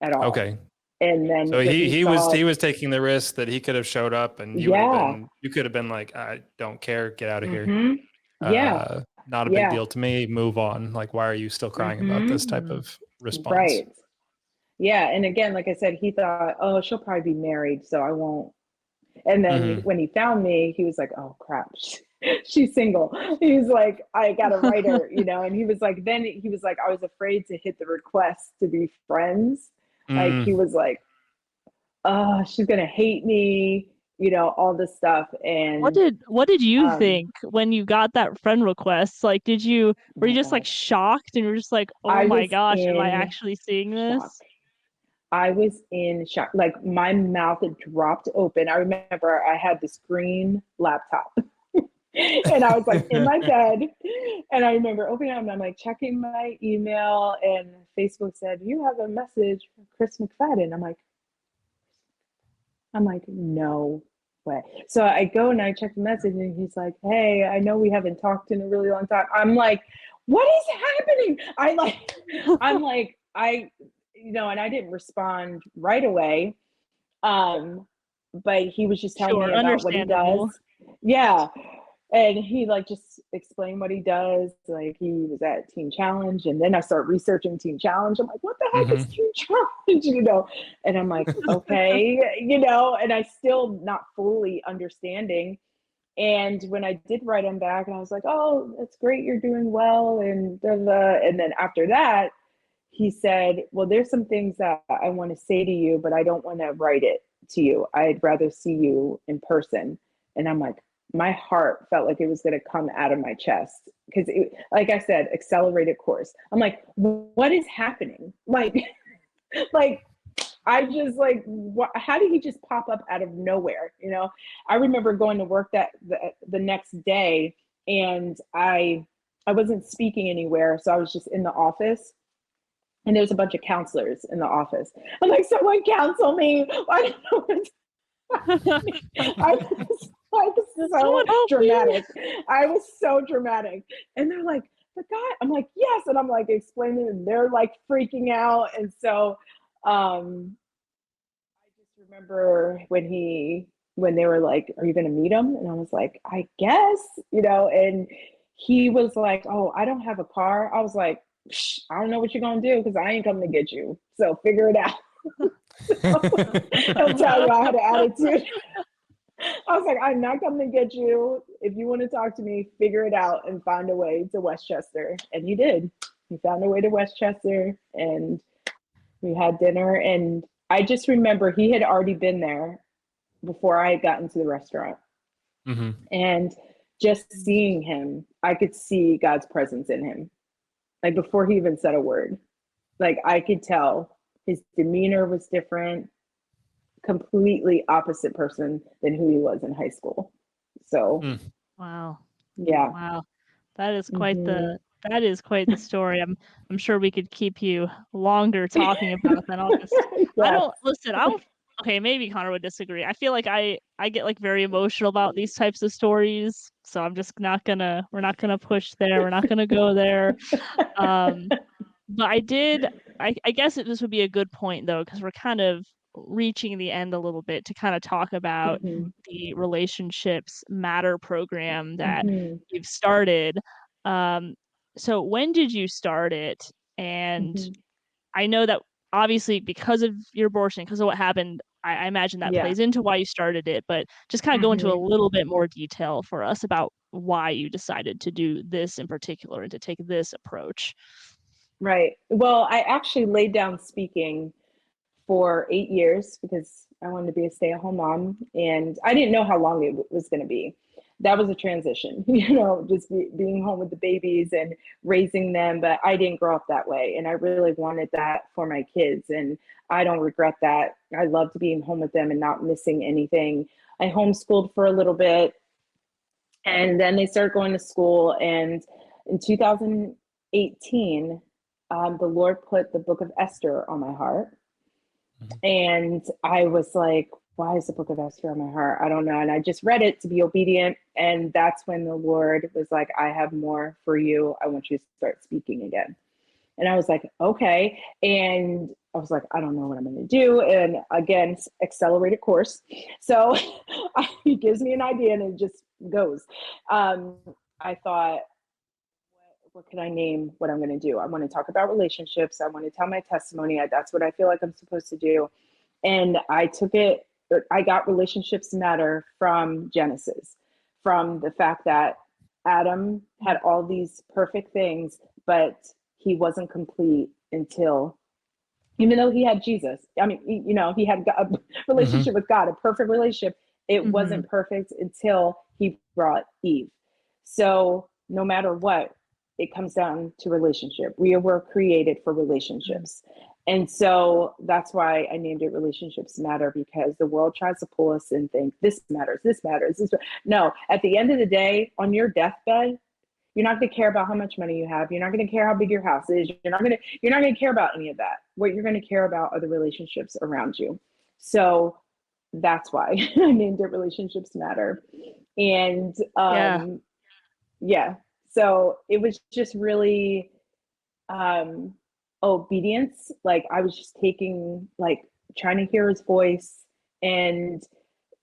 at all. Okay. And then So when he saw, he was taking the risk that he could have showed up and yeah. you could have been like, I don't care, get out of here. Yeah. Not a big Yeah. deal to me, move on. Like, why are you still crying about this type of response? Right. Yeah. And again, like I said, he thought, oh, she'll probably be married, so I won't. And then when he found me, he was like, oh crap, she's single. He was like, I gotta write her, you know. And he was like, then he was like, I was afraid to hit the request to be friends. Like, he was like, oh, she's gonna hate me, you know, all this stuff. What And did you think when you got that friend request? Like, oh were you my just like gosh, shocked and you were just like, oh I my was gosh, am I in actually seeing shock. this? I was in shock. Like, my mouth had dropped open. I remember I had this green laptop and I was like in my bed, and I remember opening it up and I'm like checking my email, and Facebook said, you have a message from Chris McFadden. I'm like, no way. So I go and I check the message, and he's like, hey, I know we haven't talked in a really long time. I'm like, what is happening? I'm like, you know, and I didn't respond right away. But he was just telling me Sure, about what he does. understandable. Yeah. And he like just explained what he does. Like, he was at Teen Challenge, and then I start researching Teen Challenge. I'm like, what the heck is Teen Challenge? You know, and I'm like, okay, you know, and I still not fully understanding. And when I did write him back, and I was like, oh, that's great, you're doing well, and blah, blah. And then after that, he said, well, there's some things that I want to say to you, but I don't want to write it to you. I'd rather see you in person. And I'm like, my heart felt like it was going to come out of my chest because, like I said, accelerated course. I'm like, what is happening? Like, like, I just like, what, how did he just pop up out of nowhere? You know, I remember going to work the next day, and I wasn't speaking anywhere, so I was just in the office, and there's a bunch of counselors in the office. I'm like, someone counsel me. I don't know what's happening. I was Someone so help dramatic. me. I was so dramatic. And they're like, the guy, I'm like, yes. And I'm like explaining, and they're like freaking out. And so I just remember when they were like, are you going to meet him? And I was like, I guess, you know, and he was like, oh, I don't have a car. I was like, I don't know what you're going to do because I ain't coming to get you. So figure it out. I'll tell you, I had an attitude. I was like, I'm not coming to get you. If you want to talk to me, figure it out and find a way to Westchester. And he did. He found a way to Westchester, and we had dinner. And I just remember he had already been there before I had gotten to the restaurant. And just seeing him, I could see God's presence in him. Like, before he even said a word, like, I could tell his demeanor was different, completely opposite person than who he was in high school. So Wow. yeah. Wow. That is quite the story. I'm sure we could keep you longer talking about that. Yes. I don't okay, maybe Connor would disagree. I feel like I get like very emotional about these types of stories. So I'm just we're not gonna push there. We're not gonna go there. But I guess this would be a good point though, because we're kind of reaching the end a little bit to kind of talk about the Relationships Matter program that you've started. So when did you start it? And I know that obviously because of your abortion, because of what happened, I imagine that Yeah. plays into why you started it, but just kind of go into a little bit more detail for us about why you decided to do this in particular and to take this approach. Right. Well, I actually laid down speaking for 8 years because I wanted to be a stay-at-home mom, and I didn't know how long it was going to be. That was a transition, just being home with the babies and raising them. But I didn't grow up that way, and I really wanted that for my kids, and I don't regret that. I loved being home with them and not missing anything. I homeschooled for a little bit, and then they started going to school. And in 2018, the Lord put the book of Esther on my heart. And I was like, why is the book of Esther on my heart? I don't know. And I just read it to be obedient. And that's when the Lord was like, I have more for you. I want you to start speaking again. And I was like, okay. And I was like, I don't know what I'm going to do. And again, accelerated course. So he gives me an idea and it just goes. I thought, what can I name what I'm going to do? I want to talk about relationships. I want to tell my testimony. That's what I feel like I'm supposed to do. And I got Relationships Matter from Genesis, from the fact that Adam had all these perfect things, but he wasn't complete until, even though he had Jesus, I mean, he had a relationship with God, a perfect relationship. It wasn't perfect until he brought Eve. So no matter what, it comes down to relationship. We were created for relationships. And so that's why I named it Relationships Matter, because the world tries to pull us and think this matters. No, at the end of the day, on your deathbed, you're not going to care about how much money you have. You're not going to care how big your house is. You're not going to care about any of that. What you're going to care about are the relationships around you. So that's why I named it Relationships Matter. And yeah. So it was just really obedience. Like I was just trying to hear his voice and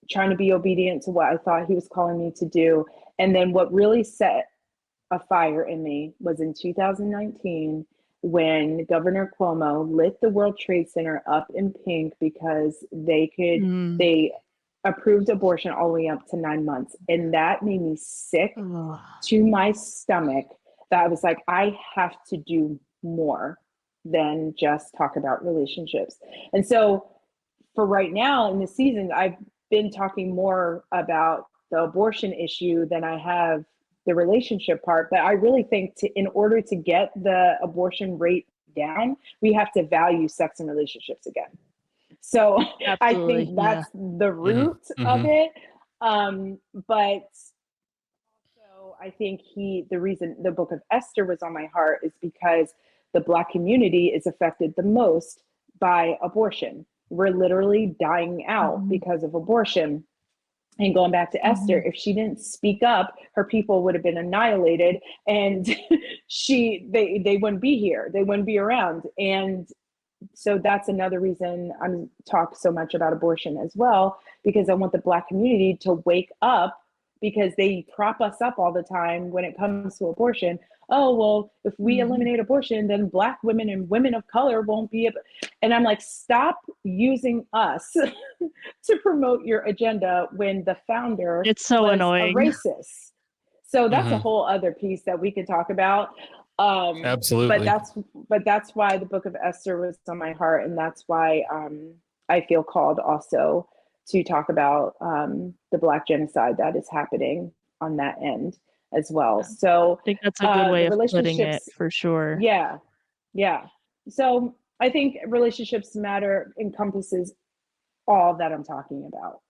trying to be obedient to what I thought he was calling me to do. And then what really set a fire in me was in 2019 when Governor Cuomo lit the World Trade Center up in pink because they approved abortion all the way up to 9 months. And that made me sick to my stomach, that I was like, I have to do more than just talk about relationships. And so for right now in the season, I've been talking more about the abortion issue than I have the relationship part. But I really think in order to get the abortion rate down, we have to value sex and relationships again. So I think that's the root of it. But also I think the reason the book of Esther was on my heart is because the Black community is affected the most by abortion. We're literally dying out because of abortion. And going back to Esther, if she didn't speak up, her people would have been annihilated, and they wouldn't be here. They wouldn't be around. And so that's another reason I'm talk so much about abortion as well, because I want the Black community to wake up, because they prop us up all the time when it comes to abortion. Oh, well, if we eliminate abortion, then Black women and women of color won't be able. And I'm like, stop using us to promote your agenda when the founder was annoying. a racist. So that's a whole other piece that we could talk about. Absolutely. But that's why the book of Esther was on my heart. And that's why I feel called also to talk about the Black genocide that is happening on that end as well. So I think that's a good way of putting it, for sure. Yeah. So I think Relationships Matter encompasses all that I'm talking about,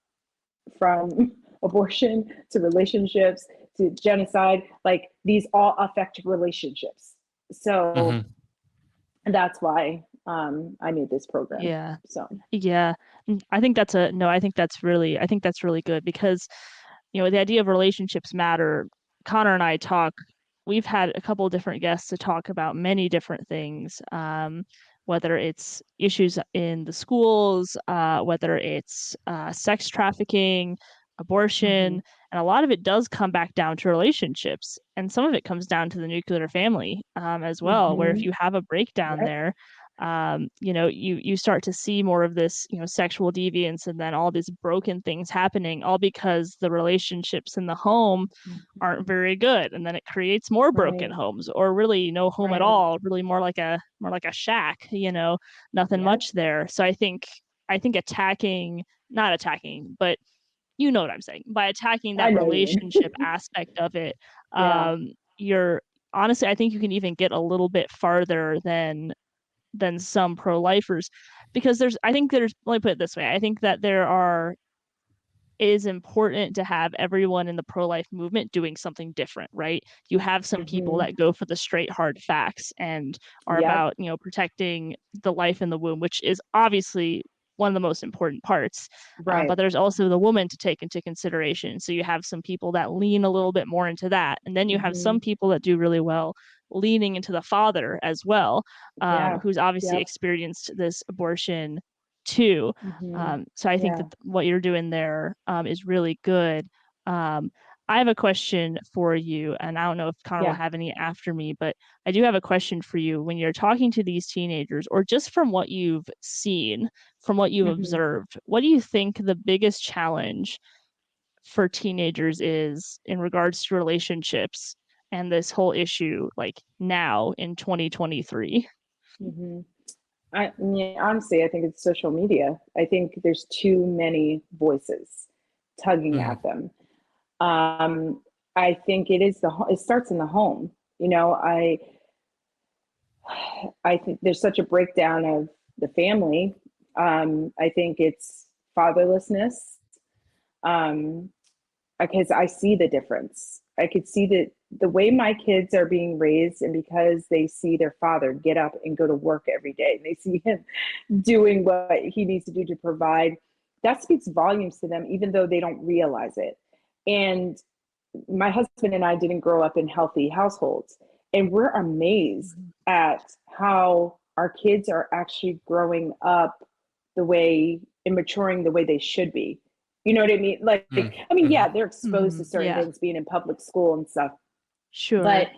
from abortion to relationships to genocide. Like, these all affect relationships. So that's why I made this program. Yeah. So yeah, I think that's really good, because the idea of relationships matter. Connor and I we've had a couple of different guests to talk about many different things, whether it's issues in the schools, whether it's sex trafficking, abortion, and a lot of it does come back down to relationships. And some of it comes down to the nuclear family as well, where if you have a breakdown there, you start to see more of this, sexual deviance, and then all these broken things happening, all because the relationships in the home aren't very good, and then it creates more broken homes, or really no home at all, really more like a shack, nothing much there. So I think I think not attacking, but you know what I'm saying, by attacking I that know what you mean. relationship aspect of it, Yeah. you're honestly, I think you can even get a little bit farther than some pro-lifers, because I think there's, let me put it this way, I think that it is important to have everyone in the pro-life movement doing something different, right? You have some people that go for the straight hard facts and are Yep. about, protecting the life in the womb, which is obviously one of the most important parts. Right. But there's also the woman to take into consideration. So you have some people that lean a little bit more into that. And then you have some people that do really well leaning into the father as well, Yeah. who's obviously Yep. experienced this abortion too. So I think that what you're doing there is really good. I have a question for you, and I don't know if Connor will have any after me, but I do have a question for you. When you're talking to these teenagers, or just from what you've seen, from what you've observed, what do you think the biggest challenge for teenagers is in regards to relationships and this whole issue, like now in 2023? Honestly, I think it's social media. I think there's too many voices tugging at them. I think it starts in the home. I think there's such a breakdown of the family. I think it's fatherlessness. Because I see the difference. I could see that the way my kids are being raised, and because they see their father get up and go to work every day, and they see him doing what he needs to do to provide, that speaks volumes to them, even though they don't realize it. And my husband and I didn't grow up in healthy households, and we're amazed at how our kids are actually growing up the way and maturing the way they should be. You know what I mean? Yeah, they're exposed to certain things being in public school and stuff. Sure. But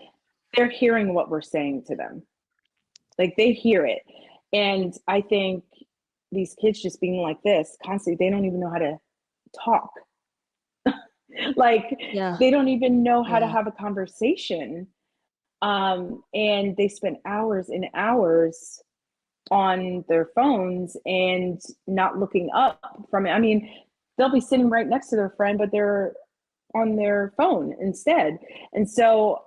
they're hearing what we're saying to them. Like, they hear it. And I think these kids just being like this constantly, they don't even know how to talk. They don't even know how to have a conversation. And they spend hours and hours on their phones and not looking up from it. I mean, they'll be sitting right next to their friend, but they're on their phone instead. And so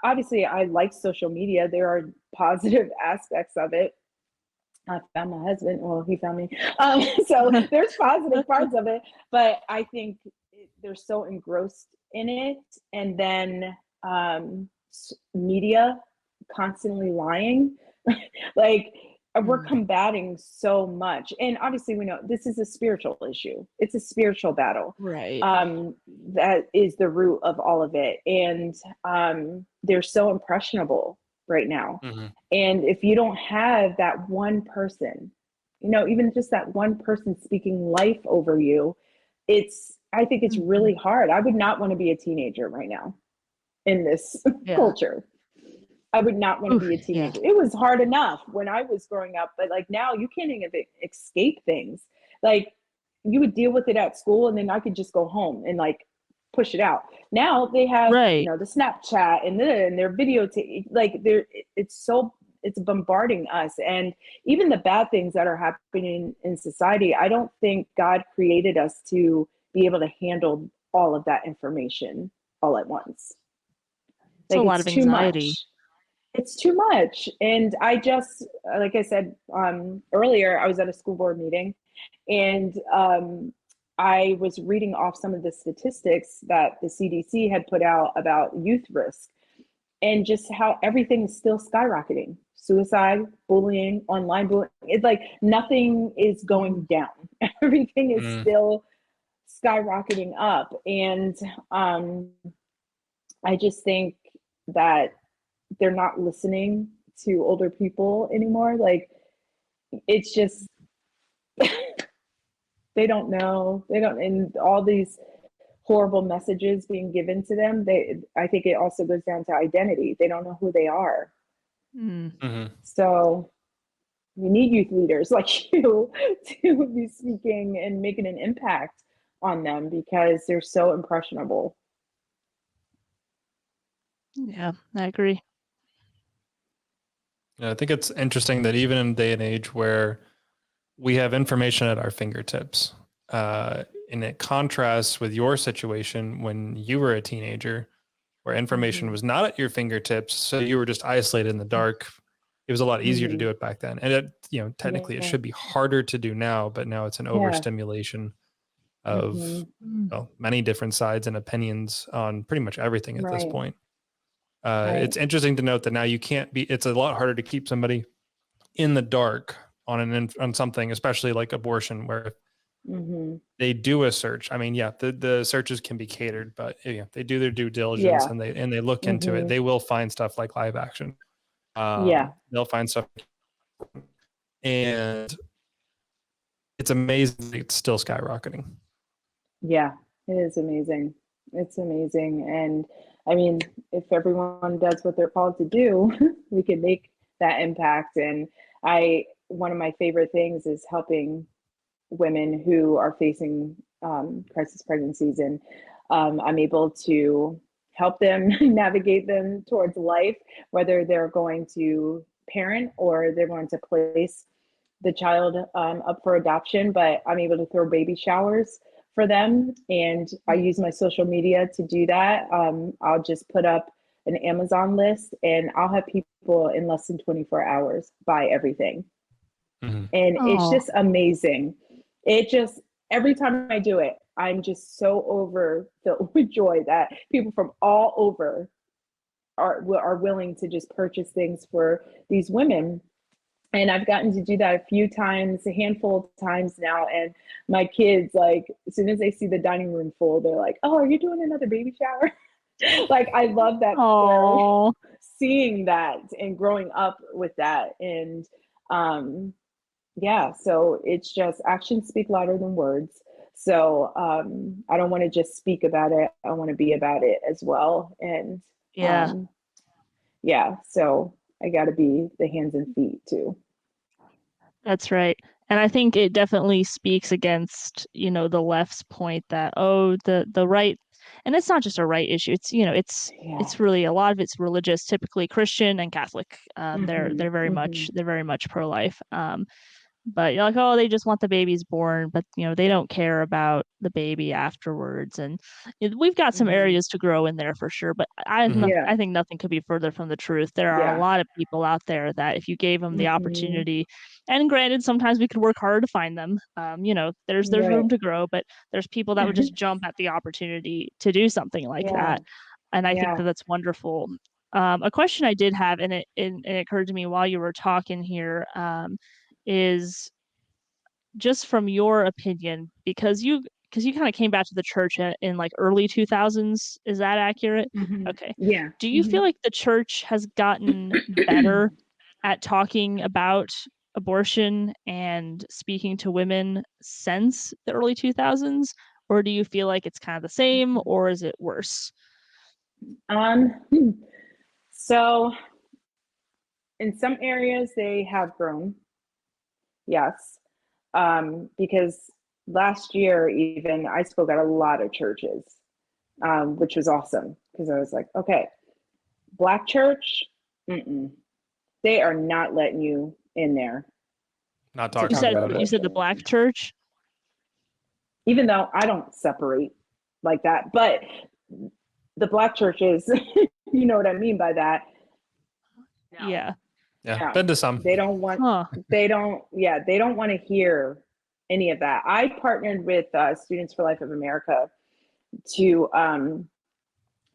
obviously I like social media. There are positive aspects of it. I found my husband. Well, he found me. So there's positive parts of it, but I think they're so engrossed in it. And then media constantly lying. We're combating so much. And obviously we know this is a spiritual issue. It's a spiritual battle. Right. That is the root of all of it. And they're so impressionable right now. And if you don't have that one person, even just that one person speaking life over you, I think it's really hard. I would not want to be a teenager right now in this culture. I would not want to be a teenager. It was hard enough when I was growing up, but now you can't even escape things. You would deal with it at school, and then I could just go home and push it out. Now they have the Snapchat and their video it's bombarding us. And even the bad things that are happening in society, I don't think God created us to be able to handle all of that information all at once. It's a lot of anxiety. It's too much. And I just, like I said earlier, I was at a school board meeting, and I was reading off some of the statistics that the CDC had put out about youth risk, and just how everything is still skyrocketing. Suicide, bullying, online bullying. It's like nothing is going down. Everything is still skyrocketing up. And I just think that they're not listening to older people anymore. It's just they don't know. And all these horrible messages being given to them, I think it also goes down to identity. They don't know who they are. So we need youth leaders like you to be speaking and making an impact on them, because they're so impressionable. Yeah, I agree. Yeah, I think it's interesting that even in a day and age where we have information at our fingertips. And it contrasts with your situation when you were a teenager, where information was not at your fingertips. So you were just isolated in the dark. It was a lot easier to do it back then. And it, technically it should be harder to do now, but now it's an overstimulation of many different sides and opinions on pretty much everything at this point. It's interesting to note that now it's a lot harder to keep somebody in the dark on something, especially like abortion, where they do a search. I mean, the searches can be catered, but they do their due diligence and they look into it. They will find stuff like live action. They'll find stuff, and it's amazing. It's still skyrocketing. Yeah, it is amazing. It's amazing. And I mean, if everyone does what they're called to do, we can make that impact. And one of my favorite things is helping women who are facing crisis pregnancies, and I'm able to help them navigate them towards life, whether they're going to parent or they're going to place the child up for adoption. But I'm able to throw baby showers for them, and I use my social media to do that. I'll just put up an Amazon list, and I'll have people in less than 24 hours buy everything. And it's just amazing. Every time I do it, I'm just so overfilled with joy that people from all over are willing to just purchase things for these women. And I've gotten to do that a handful of times now. And my kids, like, as soon as they see the dining room full, they're like, "Oh, are you doing another baby shower?" Like, I love that they're seeing that and growing up with that. And so it's just actions speak louder than words. So I don't want to just speak about it. I want to be about it as well. And so I got to be the hands and feet too. That's right. And I think it definitely speaks against, the left's point that, the right, and it's not just a right issue. It's, it's really, a lot of it's religious, typically Christian and Catholic. They're very much pro-life. But you're like, oh, they just want the babies born, but they don't care about the baby afterwards. And we've got some areas to grow in there for sure. But I think nothing could be further from the truth. There are a lot of people out there that if you gave them the opportunity, and granted, sometimes we could work hard to find them. There's room to grow, but there's people that would just jump at the opportunity to do something like that. And I think that's wonderful. A question I did have, and it occurred to me while you were talking here, is just from your opinion, because you kind of came back to the church in like early 2000s. Is that accurate? Okay. Yeah. Do you feel like the church has gotten better at talking about abortion and speaking to women since the early 2000s? Or do you feel like it's kind of the same, or is it worse? So in some areas they have grown. Yes. Because last year, even I spoke at a lot of churches, which was awesome, because I was like, okay, Black church, they are not letting you in there. Not talking about it. You said the Black church? Even though I don't separate like that, but the Black churches, you know what I mean by that. Yeah. Yeah, been to some. They don't want to hear any of that. I partnered with Students for Life of America to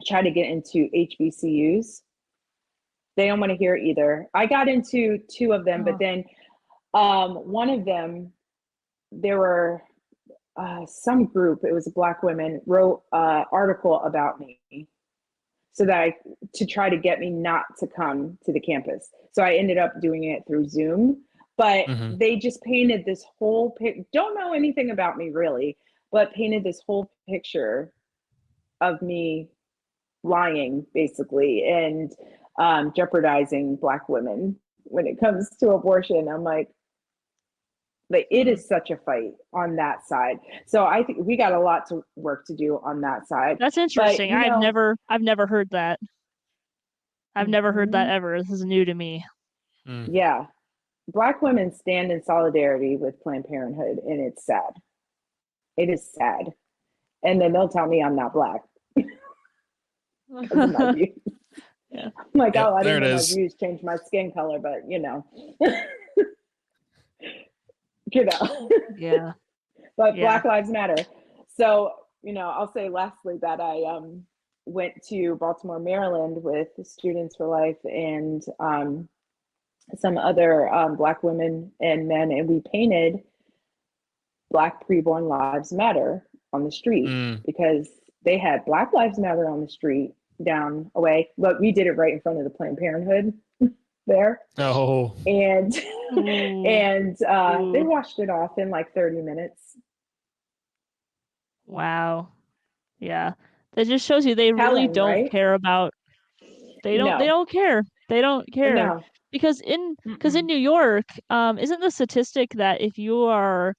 try to get into HBCUs. They don't want to hear either. I got into two of them, but then one of them, there were some group, it was Black women, wrote an article about me, so that to try to get me not to come to the campus. So I ended up doing it through Zoom, but they just painted this whole don't know anything about me really, but painted this whole picture of me lying basically, and jeopardizing Black women when it comes to abortion. I'm like it is such a fight on that side. So I think we got a lot to work to do on that side. That's interesting. I've never heard that. I've never heard that ever. This is new to me. Yeah. Black women stand in solidarity with Planned Parenthood, and it's sad. It is sad. And then they'll tell me I'm not Black because of my views. Yeah. I'm like, Yep, oh, I there didn't it know my is. views changed my skin color, but you know. Yeah. But Yeah. Black Lives Matter. So, I'll say lastly that I went to Baltimore, Maryland with Students for Life and some other Black women and men, and we painted Black Preborn Lives Matter on the street because they had Black Lives Matter on the street down away, but we did it right in front of the Planned Parenthood there. Oh. And Ooh. and they Ooh. washed it off in like 30 minutes. Wow. Yeah. That just shows you they really Telling, don't right? care about they don't No, care. They don't care. no. Because in Mm-mm. New York, isn't the statistic that if you are,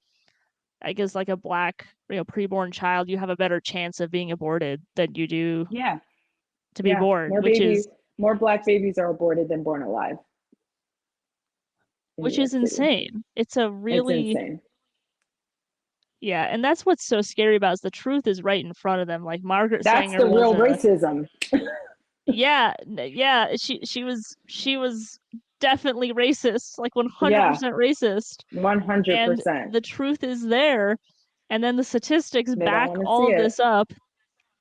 I guess, like a Black, preborn child, you have a better chance of being aborted than you do Yeah, to be yeah. born, which is More Black babies are aborted than born alive in New York City. insane. It's a It's really insane. Yeah, and that's what's so scary about is the truth is right in front of them. Like Margaret That's Sanger the was real a racism. yeah, she was definitely racist, like Yeah, 100% racist. And 100%. the truth is there, and then the statistics They don't back want to see all it. this up.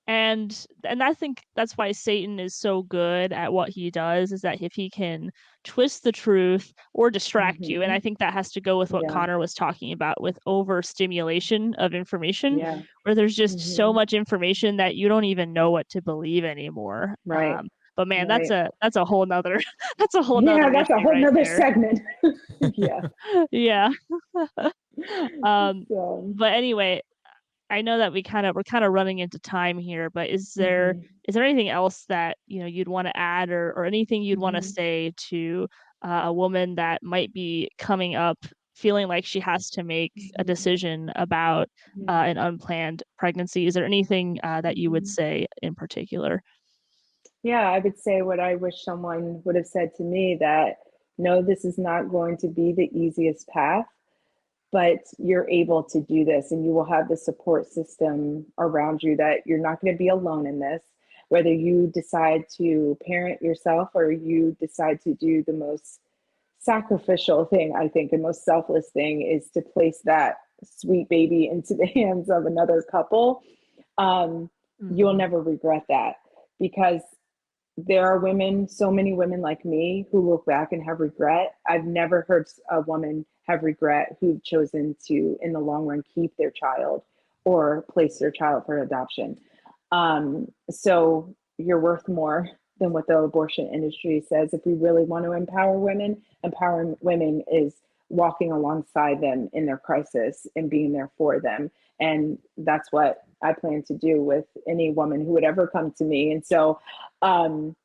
And I think that's why Satan is so good at what he does, is that if he can twist the truth or distract you, and I think that has to go with what Yeah, Connor was talking about with overstimulation of information, yeah. where there's just so much information that you don't even know what to believe anymore. Right, But man, that's right. a whole nother that's a whole Yeah, nother that's a issue whole right nother there. segment. Yeah. Yeah. um So, but anyway, I know that we're kind of running into time here, but mhm, is there anything else that you'd want to add, or anything you'd want to mhm, say to a woman that might be coming up feeling like she has to make a mhm, decision about yeah, an unplanned pregnancy? Is there anything that you would mhm. say in particular? Yeah, I would say what I wish someone would have said to me, that no, this is not going to be the easiest path, but you're able to do this and you will have the support system around you, that you're not going to be alone in this. Whether you decide to parent yourself or you decide to do the most sacrificial thing, I think, and most selfless thing is to place that sweet baby into the hands of another couple, you'll Hmm. never regret that, because there are women, so many women like me, who look back and have regret. I've never heard a woman have regret who've chosen to, in the long run, keep their child or place their child for adoption. So you're worth more than what the abortion industry says. If we really want to empower women, empowering women is walking alongside them in their crisis and being there for them. And that's what I plan to do with any woman who would ever come to me. And so, on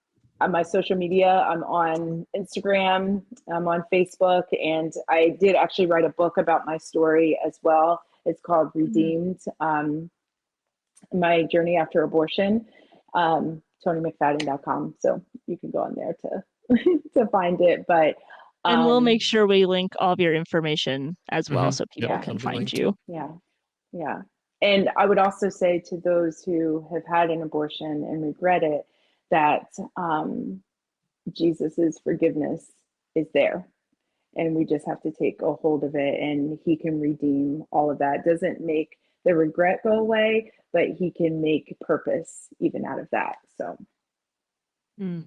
my social media, I'm on Instagram, I'm on Facebook, and I did actually write a book about my story as well. It's called Hmm. Redeemed, My Journey After Abortion, ToniMcFadden.com. So you can go on there to to find it. But And we'll um, make sure we link all of your information as well so Yep, people yeah, can that'll be find linked. you. yeah, yeah. And I would also say to those who have had an abortion and regret it, that Jesus's forgiveness is there, and we just have to take a hold of it, and he can redeem all of that. Doesn't make the regret go away, but he can make purpose even out of that. So Mm.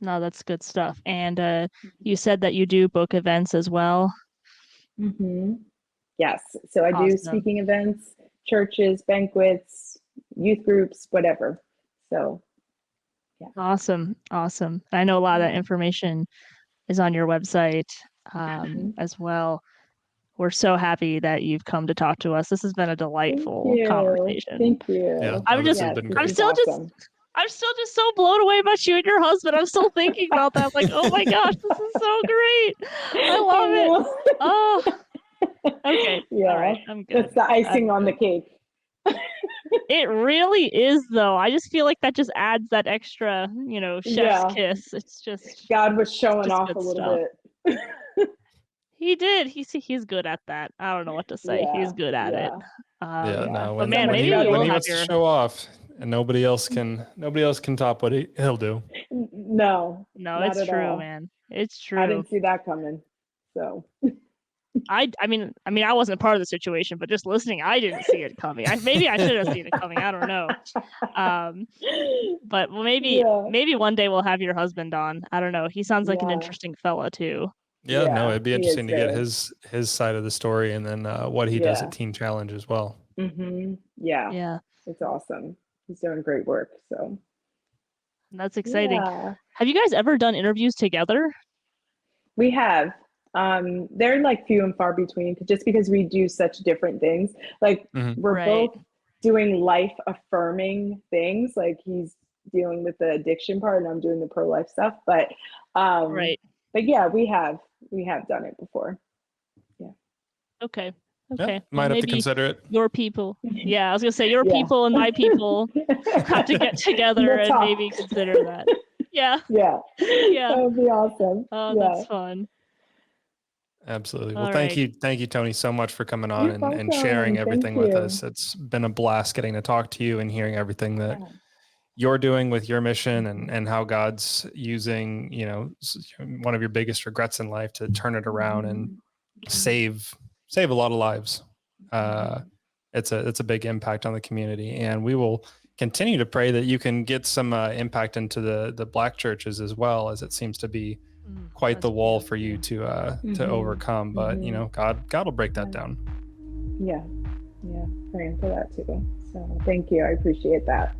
No, that's good stuff. And you said that you do book events as well. mm-hmm. Yes, so I do Awesome. speaking events, churches, banquets, youth groups, whatever. So yeah, Awesome. Awesome. I know a lot of that yeah. information is on your website Mm-hmm. as well. We're so happy that you've come to talk to us. This has been a Thank delightful you. conversation. Thank Yeah, you. no, I'm this just has Yes, been this I'm great. is still just awesome. I'm still just so blown away about you and your husband. I'm still thinking about that. I'm like, oh my gosh, this is so great. I love I it. know. Oh, okay. All Yeah, right. I'm good. that's the icing I'm on the good. cake. It really is, though. I just feel like that just adds that extra, chef's Yeah, kiss. God was It's showing just off good a little stuff. bit. He did. He's good at that. I don't know what to say. He's good at it. Yeah, no. But When, man, when maybe he we when will he have wants to your. show off, and nobody else can top what he'll do. No, No, not it's at true, all. man. It's I true. didn't see that coming. So I mean, I wasn't part of the situation, but just listening, I didn't see it coming. Maybe I should have seen it coming. I don't know. But well, maybe one day we'll have your husband on. I don't know. He sounds like an interesting fella too. Yeah, no, it'd be he interesting is to get very. his side of the story, and then what he does at Teen Challenge as well. Yeah. It's awesome. He's doing great work. So that's exciting. Have you guys ever done interviews together? We have. They're like few and far between, just because we do such different things. Like we're both doing life affirming things. Like he's dealing with the addiction part and I'm doing the pro-life stuff. But but yeah, we have done it before. Yeah. Okay. Yeah, might have to consider it. Your people. Yeah, I was gonna say your people and my people have to get together and maybe consider that. Yeah. Yeah. That would be awesome. Oh, that's fun. Absolutely. Well, thank you, Toni, so much for coming on and sharing everything with us. It's been a blast getting to talk to you and hearing everything that you're doing with your mission and how God's using, one of your biggest regrets in life to turn it around and save a lot of lives. It's a big impact on the community, and we will continue to pray that you can get some impact into the Black churches as well, as it seems to be quite the wall for you to overcome. But God will break that down. Yeah, praying for that too. So thank you. I appreciate that.